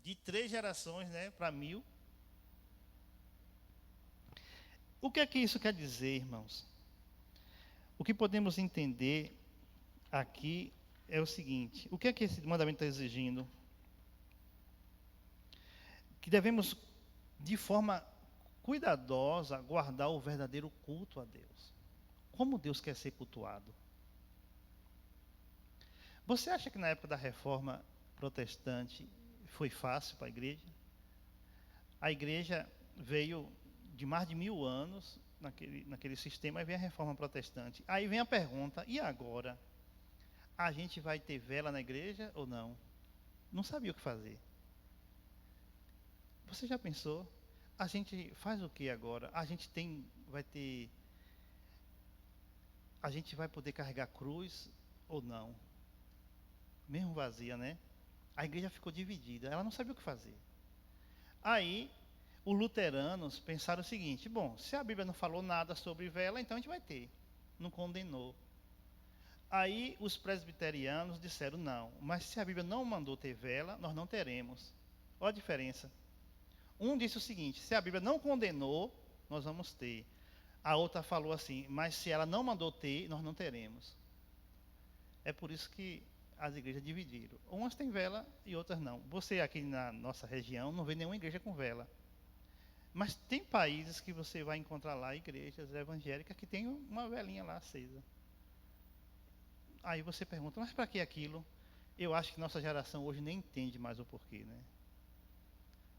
De 3 gerações, né, para 1000. O que é que isso quer dizer, irmãos? O que podemos entender aqui é o seguinte: o que é que esse mandamento está exigindo? Que devemos, de forma cuidadosa, guardar o verdadeiro culto a Deus. Como Deus quer ser cultuado? Você acha que na época da Reforma Protestante foi fácil para a igreja? A igreja veio de mais de 1000 anos naquele sistema, aí vem a Reforma Protestante. Aí vem a pergunta, e agora? A gente vai ter vela na igreja ou não? Não sabia o que fazer. Você já pensou? A gente faz o que agora? A gente vai poder carregar cruz ou não? Mesmo vazia, né? A igreja ficou dividida, ela não sabia o que fazer. Aí, os luteranos pensaram o seguinte: bom, se a Bíblia não falou nada sobre vela, então a gente vai ter. Não condenou. Aí os presbiterianos disseram, não, mas se a Bíblia não mandou ter vela, nós não teremos. Olha a diferença. Um disse o seguinte, se a Bíblia não condenou, nós vamos ter. A outra falou assim, mas se ela não mandou ter, nós não teremos. É por isso que as igrejas dividiram. Umas têm vela e outras não. Você aqui na nossa região não vê nenhuma igreja com vela. Mas tem países que você vai encontrar lá igrejas evangélicas que tem uma velinha lá acesa. Aí você pergunta, mas para que aquilo? Eu acho que nossa geração hoje nem entende mais o porquê, né?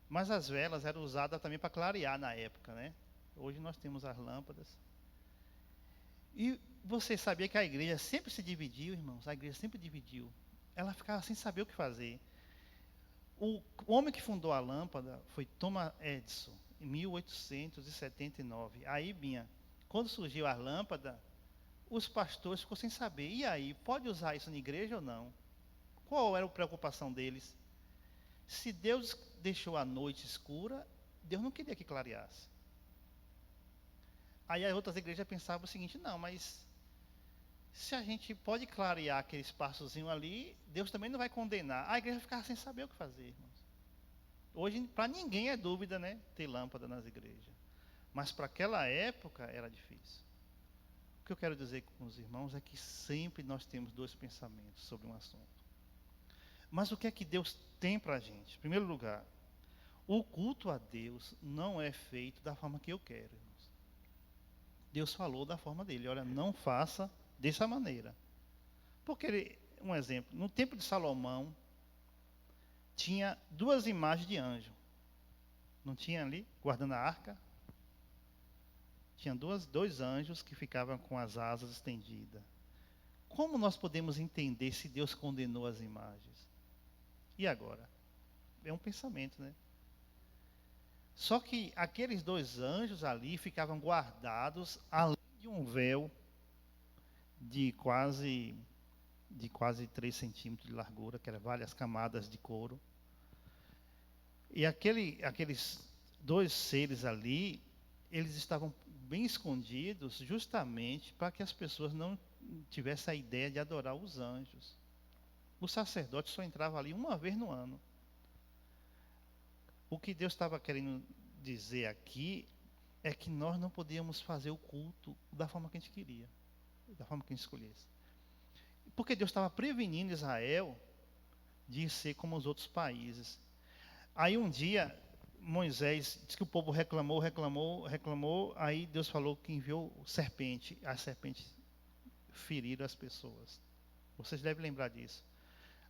Mas as velas eram usadas também para clarear na época, né? Hoje nós temos as lâmpadas. E você sabia que a igreja sempre se dividiu, irmãos? A igreja sempre dividiu. Ela ficava sem saber o que fazer. O homem que fundou a lâmpada foi Thomas Edison, em 1879. Aí, Binha, quando surgiu a lâmpada, os pastores ficou sem saber. E aí, pode usar isso na igreja ou não? Qual era a preocupação deles? Se Deus deixou a noite escura, Deus não queria que clareasse. Aí as outras igrejas pensavam o seguinte, não, mas se a gente pode clarear aquele espaçozinho ali, Deus também não vai condenar. A igreja ficava sem saber o que fazer, irmãos. Hoje, para ninguém é dúvida, né, ter lâmpada nas igrejas. Mas para aquela época era difícil. O que eu quero dizer com os irmãos é que sempre nós temos dois pensamentos sobre um assunto. Mas o que é que Deus tem para a gente? Em primeiro lugar, o culto a Deus não é feito da forma que eu quero, irmãos. Deus falou da forma dele. Olha, não faça dessa maneira. Porque, um exemplo, no tempo de Salomão, tinha duas imagens de anjo. Não tinha ali, guardando a arca? Tinha dois anjos que ficavam com as asas estendidas. Como nós podemos entender se Deus condenou as imagens? E agora? É um pensamento, né? Só que aqueles dois anjos ali ficavam guardados além de um véu de quase 3 centímetros de largura, que eram várias camadas de couro. E aqueles dois seres ali, eles estavam bem escondidos justamente para que as pessoas não tivessem a ideia de adorar os anjos. O sacerdote só entrava ali uma vez no ano. O que Deus estava querendo dizer aqui é que nós não podíamos fazer o culto da forma que a gente queria, da forma que a gente escolhesse. Porque Deus estava prevenindo Israel de ser como os outros países. Aí um dia, Moisés disse que o povo reclamou, aí Deus falou que enviou serpente. As serpentes feriram as pessoas. Vocês devem lembrar disso.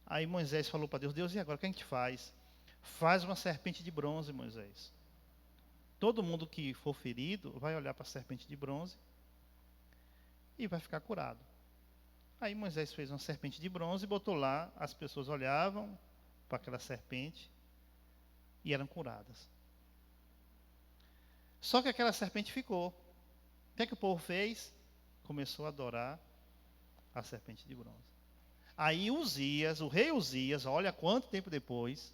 Aí Moisés falou para Deus, Deus, e agora o que a gente faz? Faz uma serpente de bronze, Moisés. Todo mundo que for ferido vai olhar para a serpente de bronze e vai ficar curado. Aí Moisés fez uma serpente de bronze e botou lá, as pessoas olhavam para aquela serpente e eram curadas. Só que aquela serpente ficou. O que é que o povo fez? Começou a adorar a serpente de bronze. Aí Uzias, o rei Uzias, olha quanto tempo depois,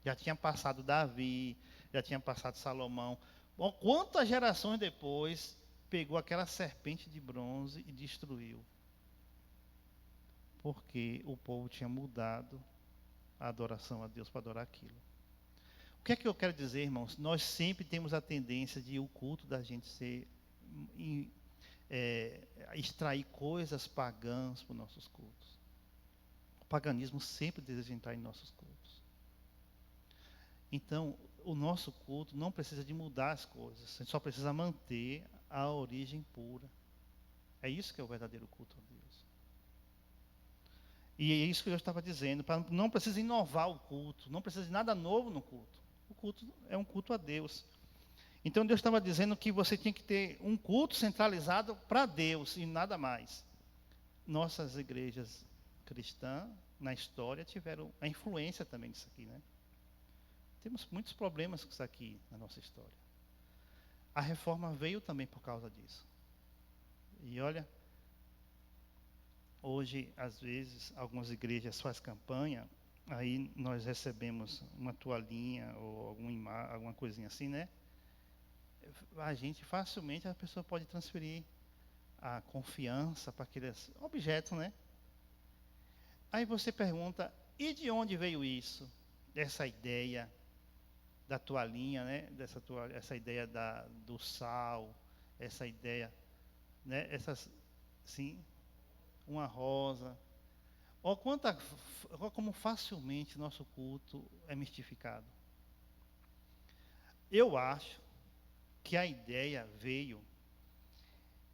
já tinha passado Davi, já tinha passado Salomão. Bom, quantas gerações depois pegou aquela serpente de bronze e destruiu? Porque o povo tinha mudado a adoração a Deus para adorar aquilo. O que é que eu quero dizer, irmãos? Nós sempre temos a tendência de o culto da gente ser extrair coisas pagãs para os nossos cultos. O paganismo sempre deseja entrar em nossos cultos. Então, o nosso culto não precisa de mudar as coisas, a gente só precisa manter a origem pura. É isso que é o verdadeiro culto a Deus. E é isso que eu estava dizendo, não precisa inovar o culto, não precisa de nada novo no culto. O culto é um culto a Deus. Então Deus estava dizendo que você tinha que ter um culto centralizado para Deus e nada mais. Nossas igrejas cristãs, na história, tiveram a influência também disso aqui, né? Temos muitos problemas com isso aqui na nossa história. A reforma veio também por causa disso. E olha, hoje, às vezes, algumas igrejas fazem campanha, aí nós recebemos uma toalhinha ou alguma coisinha assim, né? A pessoa pode transferir a confiança para aqueles objetos, né? Aí você pergunta, e de onde veio isso? Dessa ideia da toalhinha, né? Essa ideia do sal, essa ideia, né? Sim, uma rosa. Olha como facilmente nosso culto é mistificado. Eu acho que a ideia veio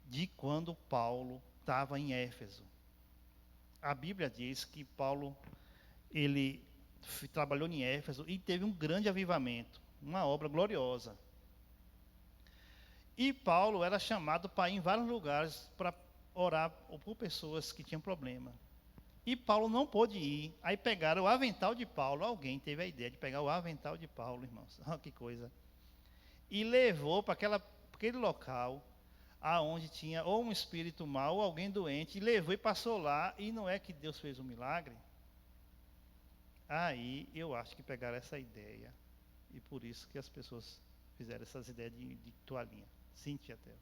de quando Paulo estava em Éfeso. A Bíblia diz que Paulo, ele trabalhou em Éfeso e teve um grande avivamento, uma obra gloriosa. E Paulo era chamado para ir em vários lugares para orar por pessoas que tinham problema. E Paulo não pôde ir. Aí pegaram o avental de Paulo. Alguém teve a ideia de pegar o avental de Paulo, irmãos. Olha que coisa. E levou para aquele local aonde tinha ou um espírito mau ou alguém doente. E levou e passou lá. E não é que Deus fez um milagre? Aí eu acho que pegaram essa ideia. E por isso que as pessoas fizeram essas ideias de toalhinha. Cíntia até.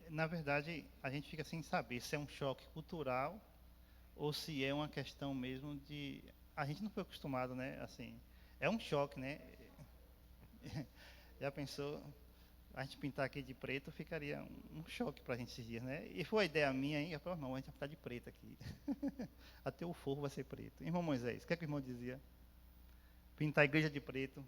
Na verdade, a gente fica sem saber se é um choque cultural ou se é uma questão mesmo de... A gente não foi acostumado, né? Assim, é um choque, né? Já pensou, a gente pintar aqui de preto ficaria um choque para a gente esses dias, né? E foi a ideia minha, hein? Eu falei, não, a gente vai pintar de preto aqui. Até o forro vai ser preto. Irmão Moisés, o que é que o irmão dizia? Pintar a igreja de preto.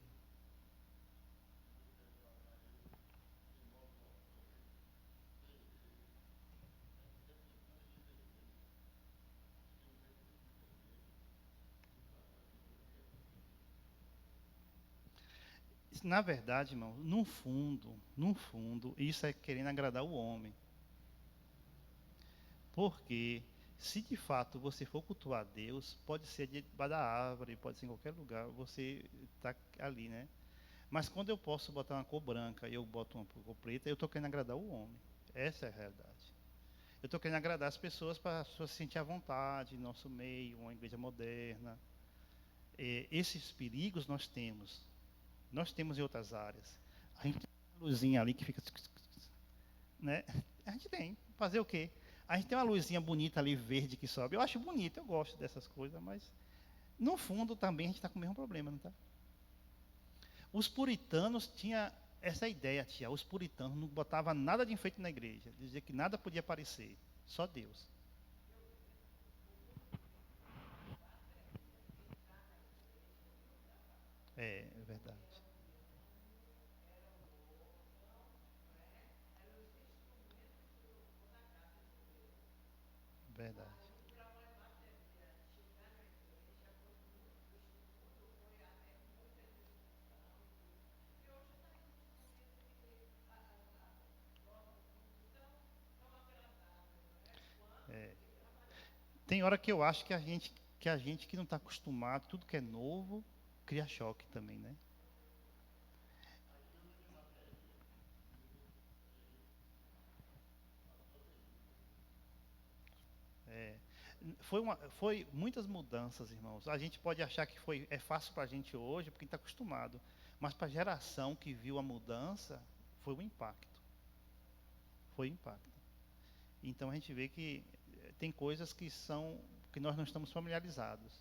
Na verdade, irmão, no fundo, isso é querendo agradar o homem. Porque se de fato você for cultuar Deus, pode ser debaixo da árvore, pode ser em qualquer lugar, você está ali, né? Mas quando eu posso botar uma cor branca e eu boto uma cor preta, eu estou querendo agradar o homem. Essa é a realidade. Eu estou querendo agradar as pessoas para as pessoas se sentir à vontade em nosso meio, uma igreja moderna. Esses perigos nós temos. Nós temos em outras áreas. A gente tem uma luzinha ali que fica... Né? A gente tem. Fazer o quê? A gente tem uma luzinha bonita ali, verde, que sobe. Eu acho bonito, eu gosto dessas coisas, mas no fundo também a gente está com o mesmo problema, não está? Os puritanos tinham essa ideia, tia. Os puritanos não botavam nada de enfeite na igreja. Dizia que nada podia aparecer, só Deus. É verdade. Verdade. É. Tem hora que eu acho que a gente que não está acostumado, tudo que é novo, cria choque também, né? É, foi muitas mudanças, irmãos. A gente pode achar que é fácil para a gente hoje, porque está acostumado. Mas para a geração que viu a mudança, foi um impacto. Foi um impacto. Então a gente vê que tem coisas que nós não estamos familiarizados.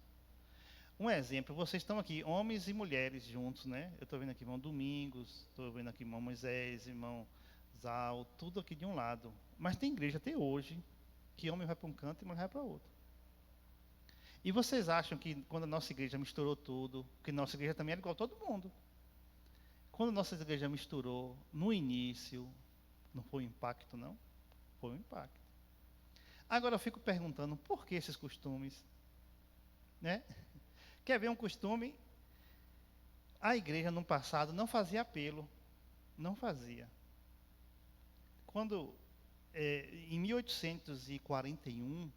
Um exemplo, vocês estão aqui, homens e mulheres juntos, né? Eu estou vendo aqui irmão Domingos, estou vendo aqui irmão Moisés, irmão Zal, tudo aqui de um lado. Mas tem igreja até hoje que homem vai para um canto e mulher vai para outro. E vocês acham que quando a nossa igreja misturou tudo, que nossa igreja também era igual a todo mundo? Quando a nossa igreja misturou, no início, não foi um impacto, não? Foi um impacto. Agora eu fico perguntando, por que esses costumes? Né? Quer ver um costume? A igreja no passado não fazia apelo. Não fazia. Quando, em 1841,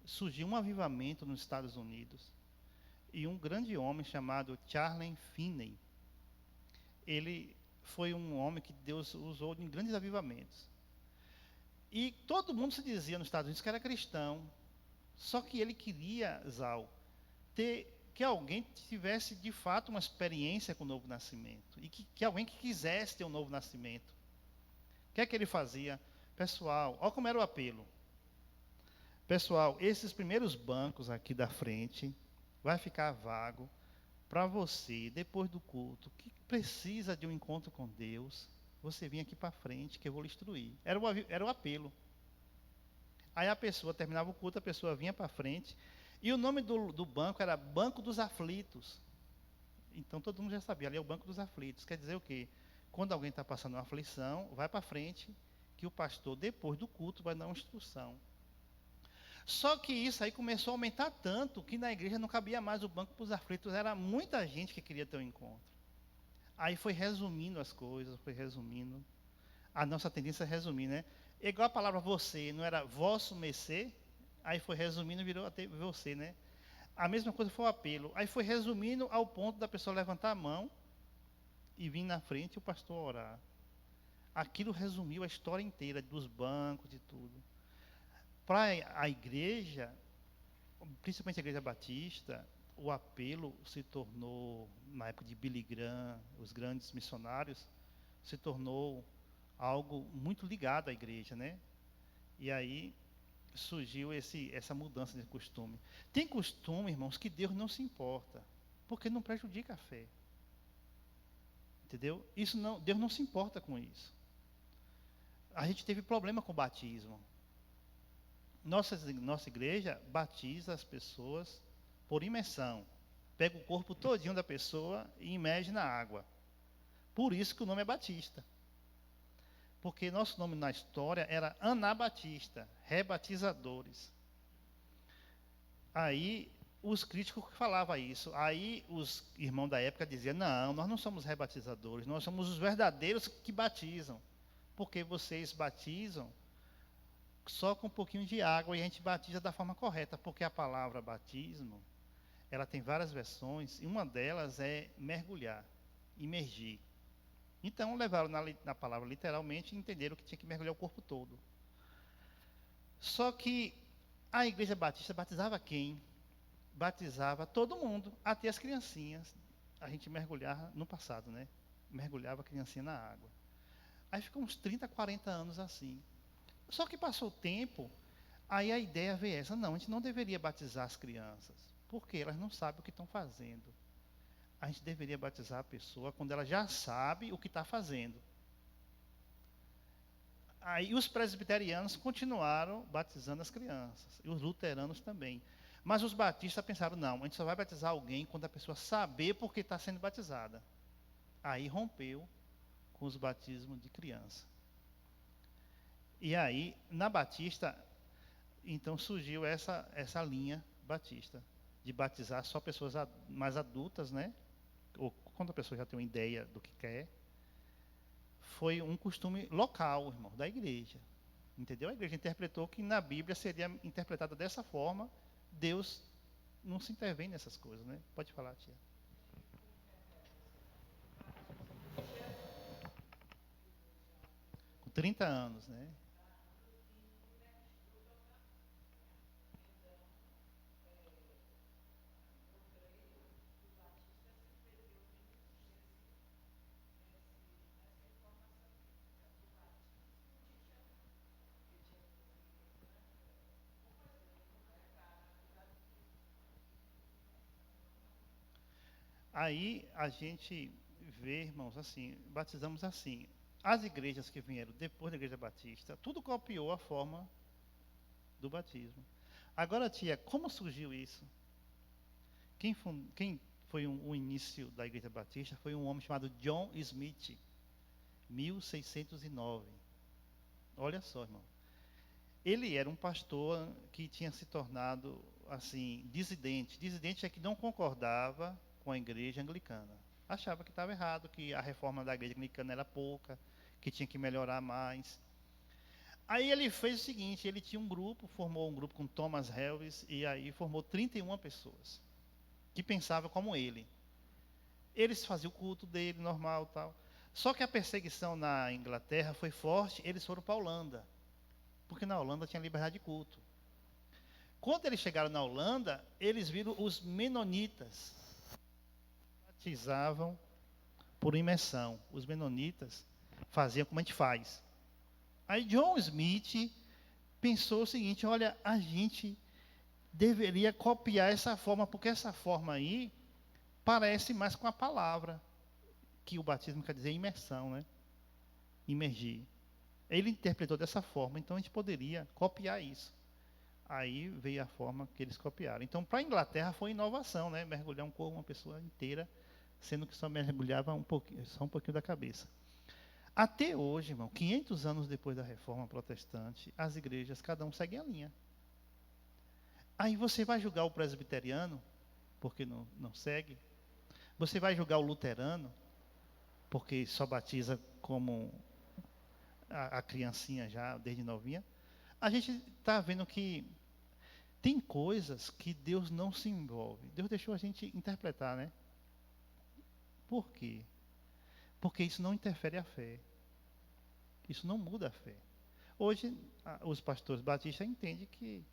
surgiu um avivamento nos Estados Unidos, e um grande homem chamado Charles Finney, ele foi um homem que Deus usou em grandes avivamentos. E todo mundo se dizia nos Estados Unidos que era cristão, só que ele queria, Zal, que alguém tivesse de fato uma experiência com o novo nascimento, e que alguém que quisesse ter um novo nascimento. O que é que ele fazia? Pessoal, olha como era o apelo. Pessoal, esses primeiros bancos aqui da frente vai ficar vago para você, depois do culto, que precisa de um encontro com Deus, você vem aqui para frente que eu vou lhe instruir. Era o apelo. Aí a pessoa terminava o culto, a pessoa vinha para frente, e o nome do banco era Banco dos Aflitos. Então todo mundo já sabia, ali é o Banco dos Aflitos. Quer dizer o quê? Quando alguém está passando uma aflição, vai para frente, que o pastor, depois do culto, vai dar uma instrução. Só que isso aí começou a aumentar tanto, que na igreja não cabia mais o Banco dos Aflitos, era muita gente que queria ter um encontro. Aí foi resumindo as coisas, foi resumindo. A nossa tendência é resumir, né? Igual a palavra você, não era vosso mercê, aí foi resumindo e virou até você, né? A mesma coisa foi o apelo. Aí foi resumindo ao ponto da pessoa levantar a mão e vir na frente e o pastor orar. Aquilo resumiu a história inteira dos bancos, de tudo. Para a igreja, principalmente a igreja batista, o apelo se tornou, na época de Billy Graham, os grandes missionários, se tornou algo muito ligado à igreja, né? E aí surgiu essa mudança de costume. Tem costume, irmãos, que Deus não se importa, porque não prejudica a fé. Entendeu? Deus não se importa com isso. A gente teve problema com o batismo. Nossa igreja batiza as pessoas por imersão. Pega o corpo todinho da pessoa e imerge na água. Por isso que o nome é Batista. Porque nosso nome na história era Anabatista, rebatizadores. Aí os críticos falavam isso. Aí os irmãos da época diziam, não, nós não somos rebatizadores, nós somos os verdadeiros que batizam. Porque vocês batizam só com um pouquinho de água e a gente batiza da forma correta, porque a palavra batismo, ela tem várias versões, e uma delas é mergulhar, imergir. Então levaram na palavra literalmente e entenderam que tinha que mergulhar o corpo todo. Só que a igreja batista batizava quem? Batizava todo mundo, até as criancinhas. A gente mergulhava no passado, né? Mergulhava a criancinha na água. Aí ficou uns 30, 40 anos assim. Só que passou o tempo, aí a ideia veio essa, não, a gente não deveria batizar as crianças, porque elas não sabem o que estão fazendo. A gente deveria batizar a pessoa quando ela já sabe o que está fazendo. Aí os presbiterianos continuaram batizando as crianças, e os luteranos também. Mas os batistas pensaram, não, a gente só vai batizar alguém quando a pessoa saber por que está sendo batizada. Aí rompeu com os batismos de criança. E aí, na Batista, então surgiu essa linha batista, de batizar só pessoas mais adultas, né? Ou quando a pessoa já tem uma ideia do que quer. Foi um costume local, irmão, da igreja. Entendeu? A igreja interpretou que na Bíblia seria interpretada dessa forma. Deus não se intervém nessas coisas, né? Pode falar, tia. Com 30 anos, né? Aí a gente vê, irmãos, assim, batizamos assim. As igrejas que vieram depois da Igreja Batista, tudo copiou a forma do batismo. Agora, tia, como surgiu isso? Quem foi o início da Igreja Batista foi um homem chamado John Smith, 1609. Olha só, irmão. Ele era um pastor que tinha se tornado, assim, dissidente. Dissidente é que não concordava com a igreja anglicana. Achava que estava errado, que a reforma da igreja anglicana era pouca, que tinha que melhorar mais. Aí ele fez o seguinte, ele tinha um grupo, formou um grupo com Thomas Harris, e aí formou 31 pessoas, que pensavam como ele. Eles faziam o culto dele, normal, tal. Só que a perseguição na Inglaterra foi forte, eles foram para a Holanda. Porque na Holanda tinha liberdade de culto. Quando eles chegaram na Holanda, eles viram os menonitas. Batizavam por imersão. Os menonitas faziam como a gente faz. Aí John Smith pensou o seguinte, olha, a gente deveria copiar essa forma, porque essa forma aí parece mais com a palavra, que o batismo quer dizer imersão, né? Imergir. Ele interpretou dessa forma, então a gente poderia copiar isso. Aí veio a forma que eles copiaram. Então, para a Inglaterra foi inovação, né? Mergulhar um corpo, uma pessoa inteira, sendo que só mergulhava só um pouquinho da cabeça. Até hoje, irmão, 500 anos depois da Reforma Protestante, as igrejas, cada um segue a linha. Aí você vai julgar o presbiteriano, porque não segue. Você vai julgar o luterano, porque só batiza como a criancinha já, desde novinha. A gente está vendo que tem coisas que Deus não se envolve. Deus deixou a gente interpretar, né? Por quê? Porque isso não interfere a fé. Isso não muda a fé. Hoje, os pastores batistas entendem que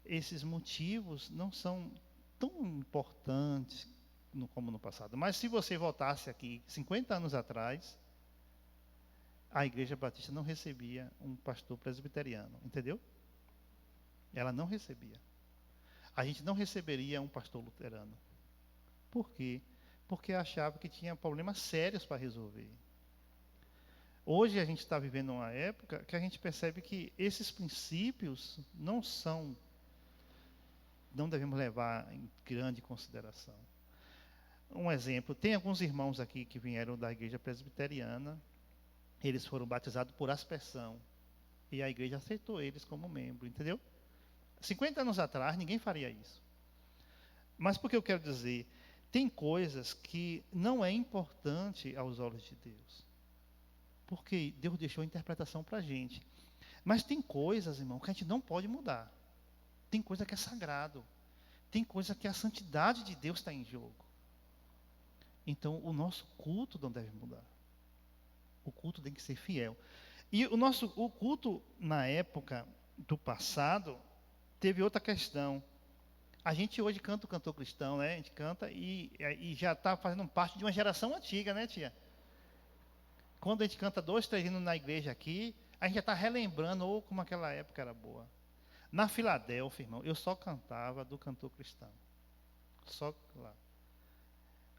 esses motivos não são tão importantes como no passado. Mas se você voltasse aqui 50 anos atrás, a Igreja Batista não recebia um pastor presbiteriano, entendeu? Ela não recebia. A gente não receberia um pastor luterano. Por quê? Porque achava que tinha problemas sérios para resolver. Hoje a gente está vivendo uma época que a gente percebe que esses princípios não devemos levar em grande consideração. Um exemplo, tem alguns irmãos aqui que vieram da igreja presbiteriana, eles foram batizados por aspersão, e a igreja aceitou eles como membro, entendeu? 50 anos atrás, ninguém faria isso. Mas por que eu quero dizer? Tem coisas que não é importante aos olhos de Deus. Porque Deus deixou a interpretação para a gente. Mas tem coisas, irmão, que a gente não pode mudar. Tem coisa que é sagrado. Tem coisa que a santidade de Deus está em jogo. Então, o nosso culto não deve mudar. O culto tem que ser fiel. E o culto, na época do passado, teve outra questão. A gente hoje canta o cantor cristão, né? A gente canta e já está fazendo parte de uma geração antiga, né, tia? Quando a gente canta 2, 3 hinos na igreja aqui, a gente já está relembrando como aquela época era boa. Na Filadélfia, irmão, eu só cantava do cantor cristão. Só lá.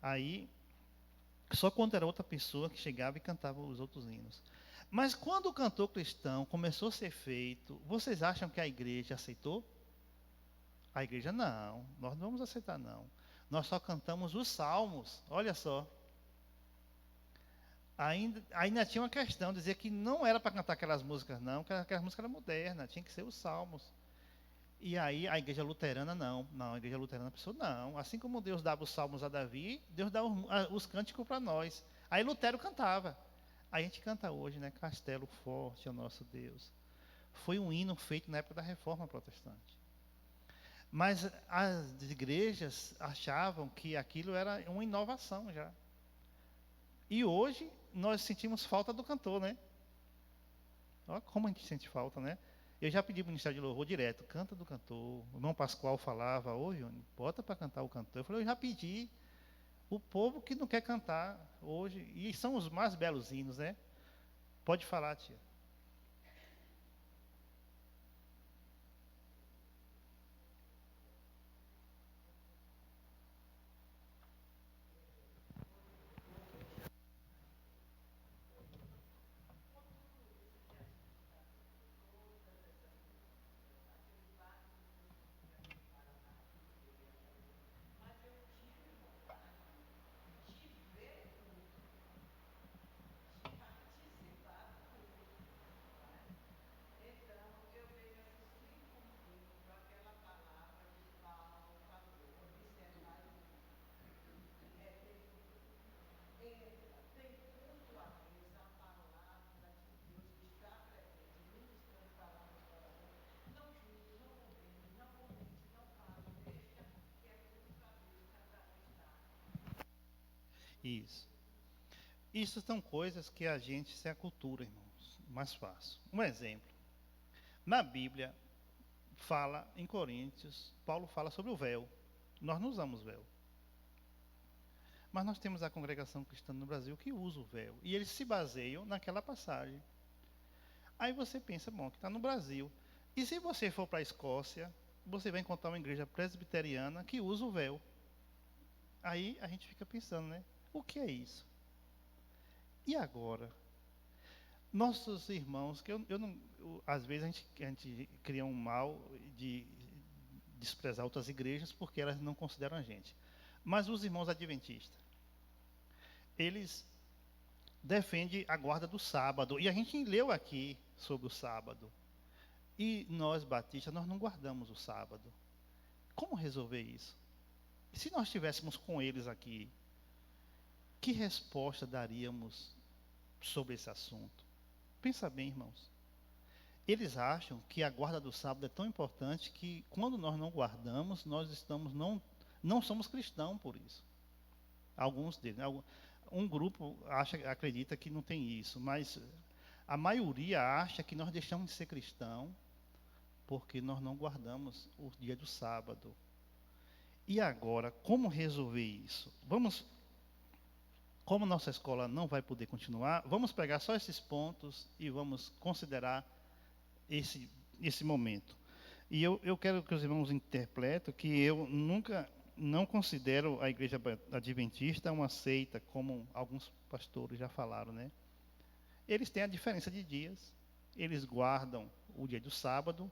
Aí, só quando era outra pessoa que chegava e cantava os outros hinos. Mas quando o cantor cristão começou a ser feito, vocês acham que a igreja aceitou? A igreja não, nós não vamos aceitar não. Nós só cantamos os salmos, olha só. Ainda tinha uma questão, dizer que não era para cantar aquelas músicas não, que aquelas músicas eram modernas, tinha que ser os salmos. E aí a igreja luterana não, a igreja luterana pensou não, assim como Deus dava os salmos a Davi, Deus dá os cânticos para nós. Aí Lutero cantava. Aí a gente canta hoje, né? Castelo forte é o nosso Deus. Foi um hino feito na época da Reforma Protestante. Mas as igrejas achavam que aquilo era uma inovação já. E hoje nós sentimos falta do cantor, né? Olha como a gente sente falta, né? Eu já pedi para o Ministério de Louvor direto, canta do cantor. O irmão Pascoal falava, ô Júnior, bota para cantar o cantor. Eu falei, eu já pedi. O povo que não quer cantar hoje, e são os mais belos hinos, né? Pode falar, tia. Isso. Isso são coisas que a gente se acultura, irmãos, mais fácil. Um exemplo. Na Bíblia, fala em Coríntios, Paulo fala sobre o véu. Nós não usamos véu. Mas nós temos a congregação cristã no Brasil que usa o véu. E eles se baseiam naquela passagem. Aí você pensa, bom, que está no Brasil. E se você for para a Escócia, você vai encontrar uma igreja presbiteriana que usa o véu. Aí a gente fica pensando, né? O que é isso? E agora? Nossos irmãos, que eu não, às vezes a gente cria um mal de desprezar outras igrejas porque elas não consideram a gente. Mas os irmãos adventistas, eles defendem a guarda do sábado. E a gente leu aqui sobre o sábado. E nós, batistas, nós não guardamos o sábado. Como resolver isso? E se nós estivéssemos com eles aqui, que resposta daríamos sobre esse assunto? Pensa bem, irmãos. Eles acham que a guarda do sábado é tão importante que quando nós não guardamos, nós estamos não somos cristãos por isso. Alguns deles, um grupo acredita que não tem isso, mas a maioria acha que nós deixamos de ser cristão porque nós não guardamos o dia do sábado. E agora, como resolver isso? Como nossa escola não vai poder continuar, vamos pegar só esses pontos e vamos considerar esse momento. E eu quero que os irmãos interpretem que eu não considero a igreja adventista uma seita, como alguns pastores já falaram, né? Eles têm a diferença de dias, eles guardam o dia do sábado,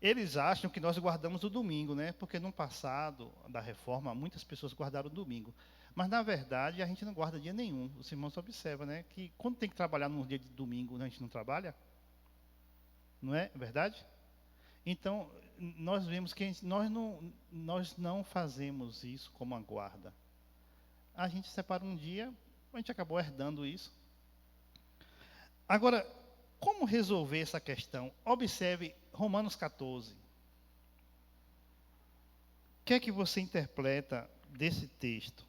eles acham que nós guardamos o domingo, né? Porque no passado da reforma, muitas pessoas guardaram o domingo. Mas, na verdade, a gente não guarda dia nenhum. Os irmãos observam, né? Que quando tem que trabalhar num dia de domingo, a gente não trabalha. Não é verdade? Então, nós vemos que nós não fazemos isso como uma guarda. A gente separa um dia, a gente acabou herdando isso. Agora, como resolver essa questão? Observe Romanos 14. O que é que você interpreta desse texto?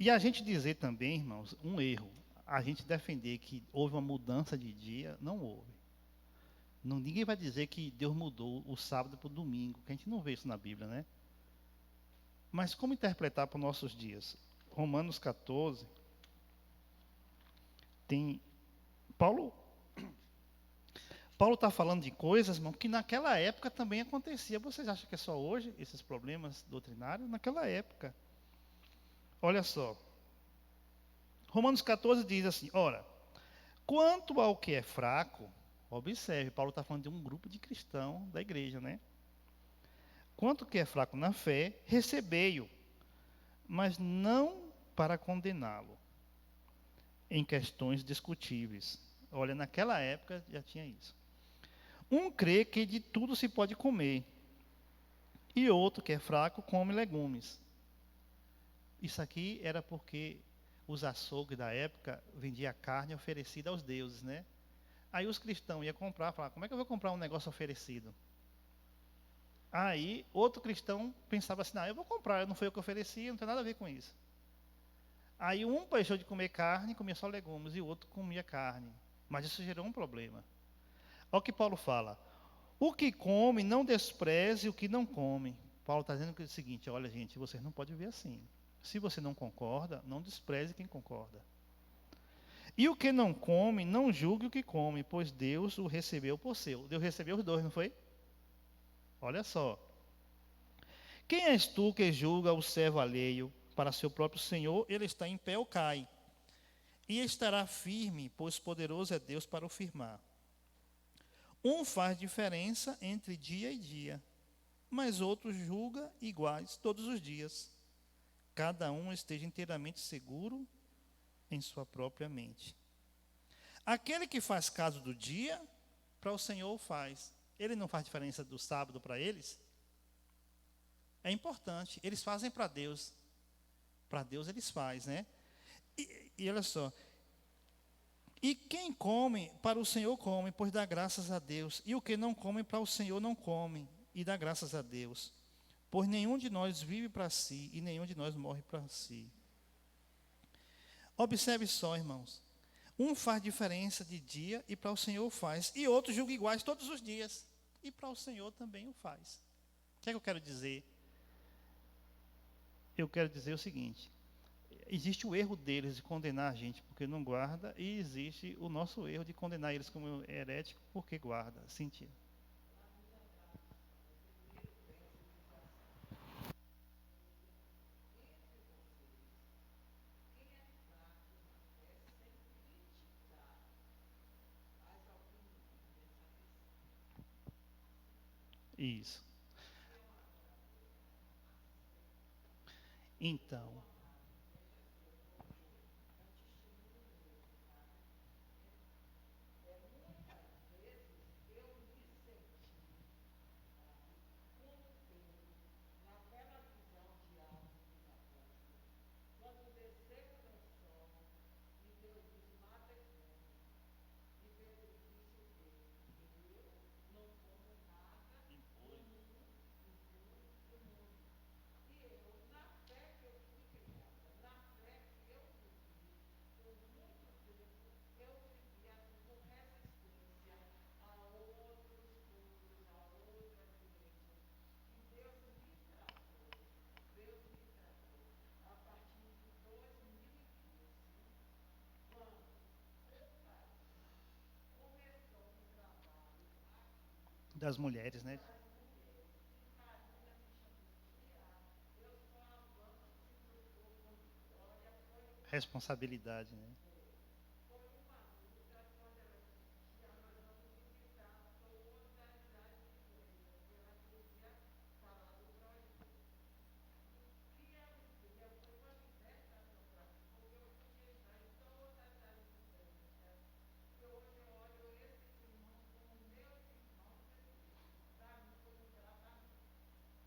E a gente dizer também, irmãos, um erro. A gente defender que houve uma mudança de dia, não houve. Ninguém vai dizer que Deus mudou o sábado para o domingo, que a gente não vê isso na Bíblia, né? Mas como interpretar para os nossos dias? Romanos 14, tem... Paulo está falando de coisas, irmão, que naquela época também acontecia. Vocês acham que é só hoje, esses problemas doutrinários? Naquela época. Olha só. Romanos 14 diz assim, ora, quanto ao que é fraco, observe, Paulo está falando de um grupo de cristãos da igreja, né? Quanto que é fraco na fé, recebei-o, mas não para condená-lo em questões discutíveis. Olha, naquela época já tinha isso. Um crê que de tudo se pode comer, e outro que é fraco come legumes. Isso aqui era porque os açougues da época vendiam carne oferecida aos deuses, né? Aí os cristãos iam comprar, falavam, como é que eu vou comprar um negócio oferecido? Aí outro cristão pensava assim, não, eu vou comprar, não foi eu que ofereci, não tem nada a ver com isso. Aí um deixou de comer carne, comia só legumes, e o outro comia carne. Mas isso gerou um problema. Olha o que Paulo fala. O que come, não despreze o que não come. Paulo está dizendo o seguinte, olha gente, vocês não podem viver assim. Se você não concorda, não despreze quem concorda. E o que não come, não julgue o que come, pois Deus o recebeu por seu. Deus recebeu os dois, não foi? Olha só. Quem és tu que julga o servo alheio? Para seu próprio Senhor, ele está em pé ou cai. E estará firme, pois poderoso é Deus para o firmar. Um faz diferença entre dia e dia, mas outro julga iguais todos os dias. Cada um esteja inteiramente seguro em sua própria mente. Aquele que faz caso do dia, para o Senhor faz. Ele não faz diferença do sábado para eles? É importante, eles fazem para Deus. Para Deus eles fazem, né? E olha só. E quem come, para o Senhor come, pois dá graças a Deus. E o que não come, para o Senhor não come, e dá graças a Deus. Pois nenhum de nós vive para si e nenhum de nós morre para si. Observe só, irmãos. Um faz diferença de dia e para o Senhor faz. E outro julga iguais todos os dias. E para o Senhor também o faz. O que é que eu quero dizer? Eu quero dizer o seguinte. Existe o erro deles de condenar a gente porque não guarda. E existe o nosso erro de condenar eles como herético porque guarda. Sentir. Isso. Então, das mulheres, né? Responsabilidade, né?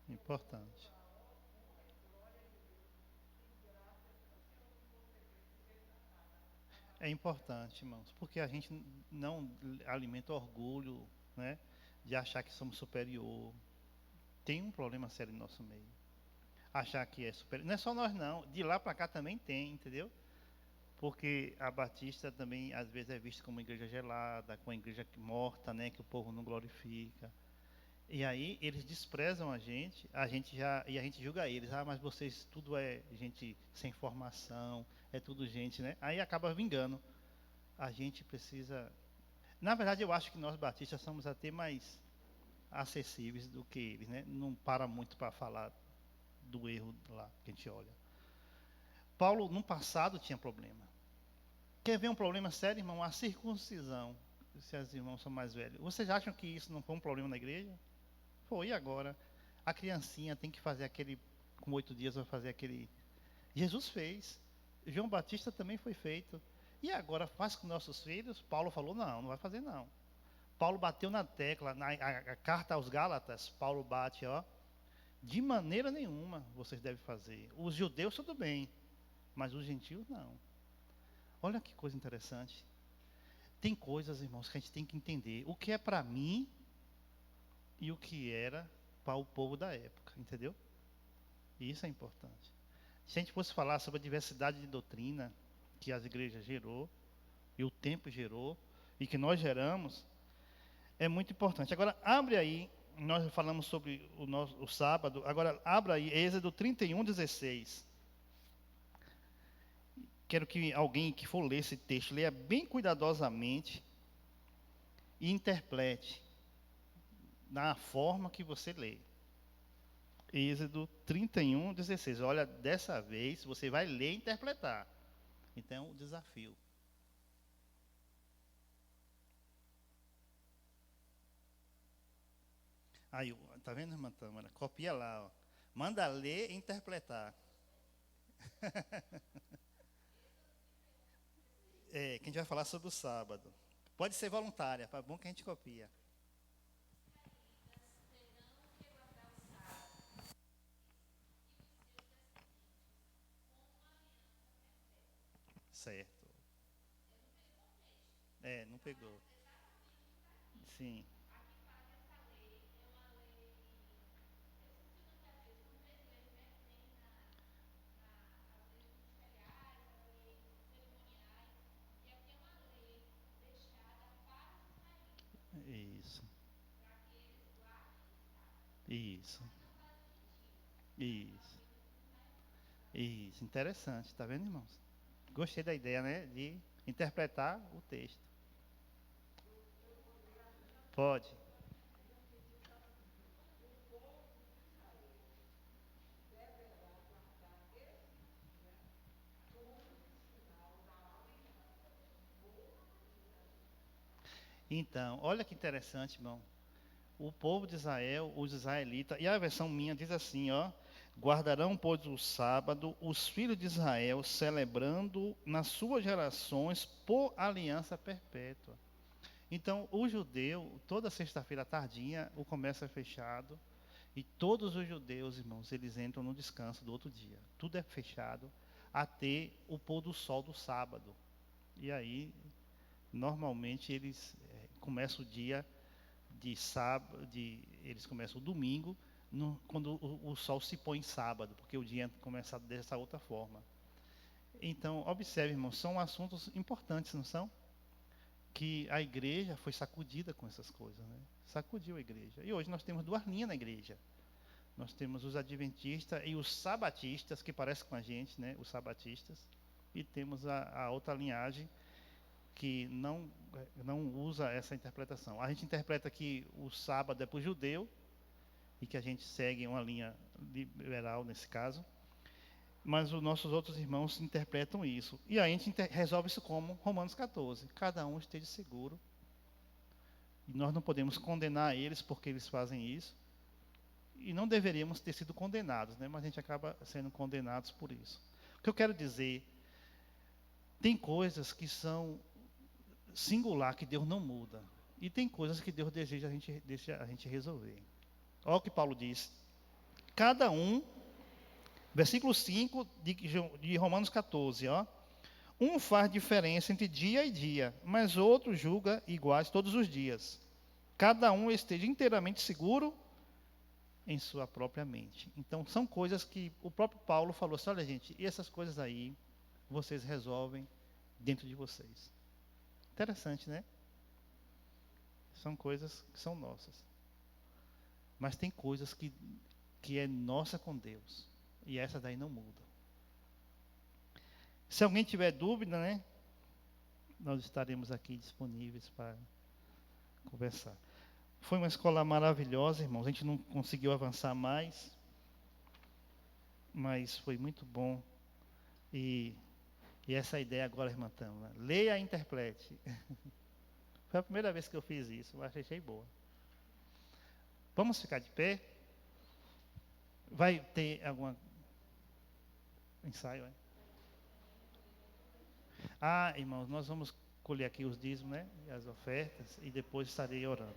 Importante. É importante, irmãos, porque a gente não alimenta orgulho, né? De achar que somos superior. Tem um problema sério no nosso meio. Achar que é superior. Não é só nós não. De lá para cá também tem, entendeu? Porque a Batista também às vezes é vista como uma igreja gelada, como uma igreja morta, né? Que o povo não glorifica. E aí eles desprezam a gente já e a gente julga eles. Ah, mas vocês tudo é gente sem formação, é tudo gente, né? Aí acaba vingando. A gente precisa. Na verdade, eu acho que nós batistas somos até mais acessíveis do que eles, né? Não para muito para falar do erro lá que a gente olha. Paulo no passado tinha problema. Quer ver um problema sério, irmão? A circuncisão. Se as irmãos são mais velhos. Vocês acham que isso não foi um problema na igreja? Foi, e agora? A criancinha tem que fazer aquele, com 8 dias vai fazer aquele. Jesus fez. João Batista também foi feito. E agora faz com nossos filhos? Paulo falou, não vai fazer não. Paulo bateu na tecla, a carta aos Gálatas, Paulo bate, ó. De maneira nenhuma vocês devem fazer. Os judeus tudo bem, mas os gentios não. Olha que coisa interessante. Tem coisas, irmãos, que a gente tem que entender. O que é para mim e o que era para o povo da época, entendeu? E isso é importante. Se a gente fosse falar sobre a diversidade de doutrina que as igrejas gerou, e o tempo gerou, e que nós geramos, é muito importante. Agora, abre aí, nós falamos sobre o sábado, agora abra aí Êxodo 31:16. Quero que alguém que for ler esse texto, leia bem cuidadosamente e interprete na forma que você lê. Êxodo 31:16. Olha, dessa vez você vai ler e interpretar. Então, o desafio. Aí, tá vendo, irmã Tâmara? Copia lá, ó. Manda ler e interpretar. É, que a gente vai falar sobre o sábado. Pode ser voluntária, é bom que a gente copia. Certo. É, não pegou. Sim. Isso. Isso. Isso. Interessante, tá vendo, irmãos? Gostei da ideia, né? De interpretar o texto. Pode. Então, olha que interessante, irmão. O povo de Israel, os israelitas, e a versão minha diz assim, ó: guardarão, pois, o sábado, os filhos de Israel, celebrando nas suas gerações por aliança perpétua. Então, o judeu, toda sexta-feira tardinha, o comércio é fechado, e todos os judeus, irmãos, eles entram no descanso do outro dia. Tudo é fechado até o pôr do sol do sábado. E aí, normalmente, eles começam o dia de sábado, eles começam o domingo, quando o sol se põe em sábado, porque o dia começa dessa outra forma. Então, observe, irmãos, são assuntos importantes, não são? Que a igreja foi sacudida com essas coisas, né? Sacudiu a igreja. E hoje nós temos duas linhas na igreja. Nós temos os adventistas e os sabatistas, que parecem com a gente, né? Os sabatistas. E temos a outra linhagem que não usa essa interpretação. A gente interpreta que o sábado é para o judeu e que a gente segue uma linha liberal nesse caso. Mas os nossos outros irmãos interpretam isso. E aí a gente resolve isso como Romanos 14. Cada um esteja seguro. E nós não podemos condenar eles porque eles fazem isso. E não deveríamos ter sido condenados, né? Mas a gente acaba sendo condenados por isso. O que eu quero dizer, tem coisas que são singular, que Deus não muda. E tem coisas que Deus deseja a gente resolver. Olha o que Paulo diz. Cada um, versículo 5 de Romanos 14, ó. Um faz diferença entre dia e dia, mas outro julga iguais todos os dias. Cada um esteja inteiramente seguro em sua própria mente. Então, são coisas que o próprio Paulo falou assim: olha, gente, e essas coisas aí, vocês resolvem dentro de vocês. Interessante, né? São coisas que são nossas. Mas tem coisas que é nossa com Deus. E essa daí não muda. Se alguém tiver dúvida, né? Nós estaremos aqui disponíveis para conversar. Foi uma escola maravilhosa, irmãos. A gente não conseguiu avançar mais. Mas foi muito bom. E essa ideia agora, irmã Tâmara, leia e interprete. Foi a primeira vez que eu fiz isso, mas achei boa. Vamos ficar de pé? Vai ter algum ensaio, é? Irmãos, nós vamos colher aqui os dízimos, né? E as ofertas, e depois estarei orando.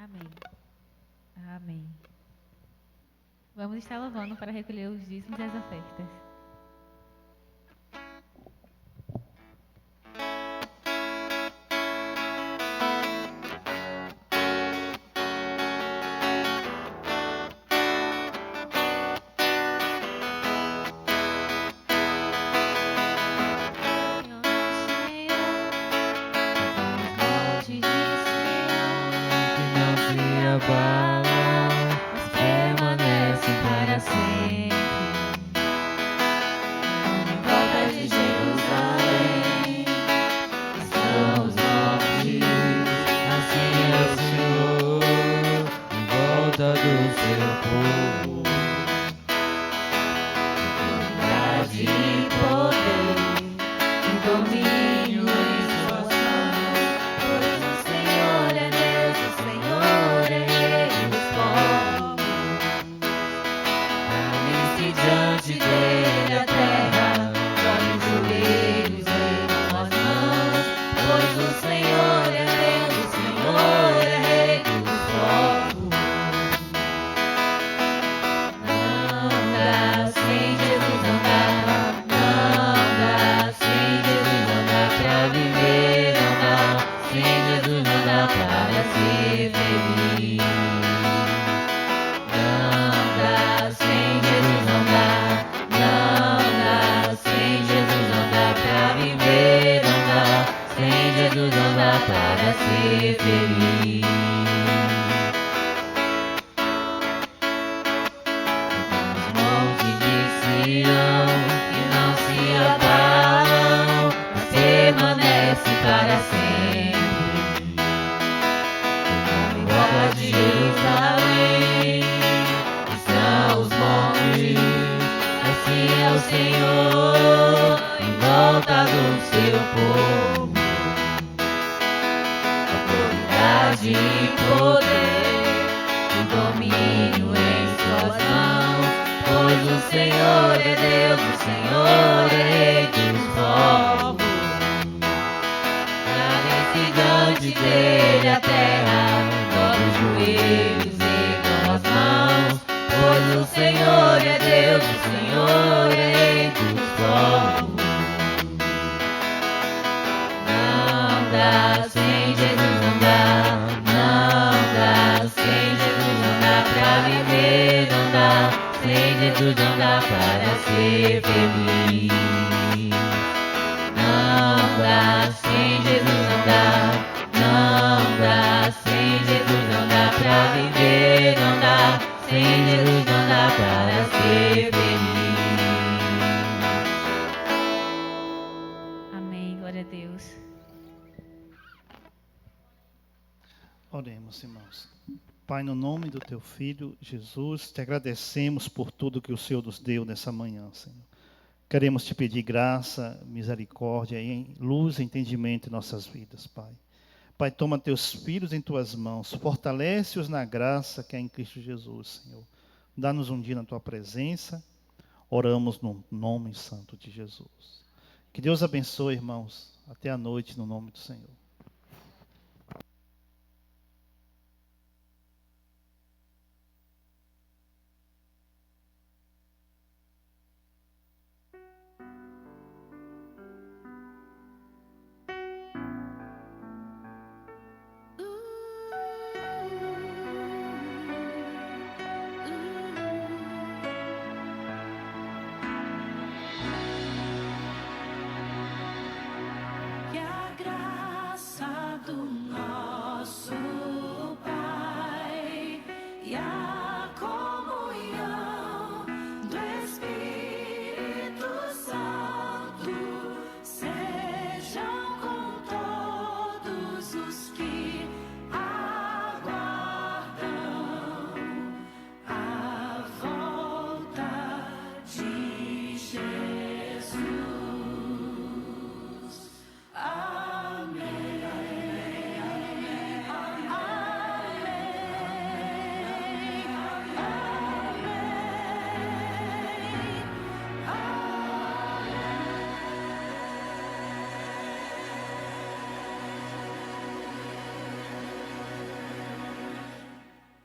Amém. Amém. Vamos estar louvando para recolher os dízimos e as ofertas. Mas permanecem para sempre. Em volta de Jerusalém estão os montes, assim é o Senhor, em volta do seu povo. Autoridade e poder, e domínio em suas mãos, pois o Senhor é Deus, o Senhor é Rei dos povos. Dane-se diante dele a terra, dobre os joelhos em suas mãos, pois o Senhor é Deus, o Senhor é Rei dos povos. Anda sem Jesus, anda ser feliz. Os montes de Sião que não se abalam, mas permanecem para sempre. Igual a Jerusalém, que são os montes, assim é o Senhor em volta do seu povo. Autoridade e poder e domínio em suas mãos, pois o Senhor é Deus, o Senhor é Rei dos povos. Cada gigante dele a terra, dobra os joelhos e dão as mãos, pois o Senhor é Deus, o Senhor é Rei dos povos. Não dá sem Jesus, não dá, não dá sem Jesus, não dá pra viver, não dá sem Jesus, não dá para ser feliz. Não dá sem Jesus, não dá, não dá sem Jesus, não dá pra viver, não dá sem Jesus, não dá para ser feliz. Amém. Glória a Deus. Oremos, irmãos. Pai, no nome do teu Filho, Jesus, te agradecemos por tudo que o Senhor nos deu nessa manhã, Senhor. Queremos te pedir graça, misericórdia, e luz e entendimento em nossas vidas, Pai. Pai, toma teus filhos em tuas mãos, fortalece-os na graça que é em Cristo Jesus, Senhor. Dá-nos um dia na tua presença, oramos no nome santo de Jesus. Que Deus abençoe, irmãos. Até a noite, no nome do Senhor.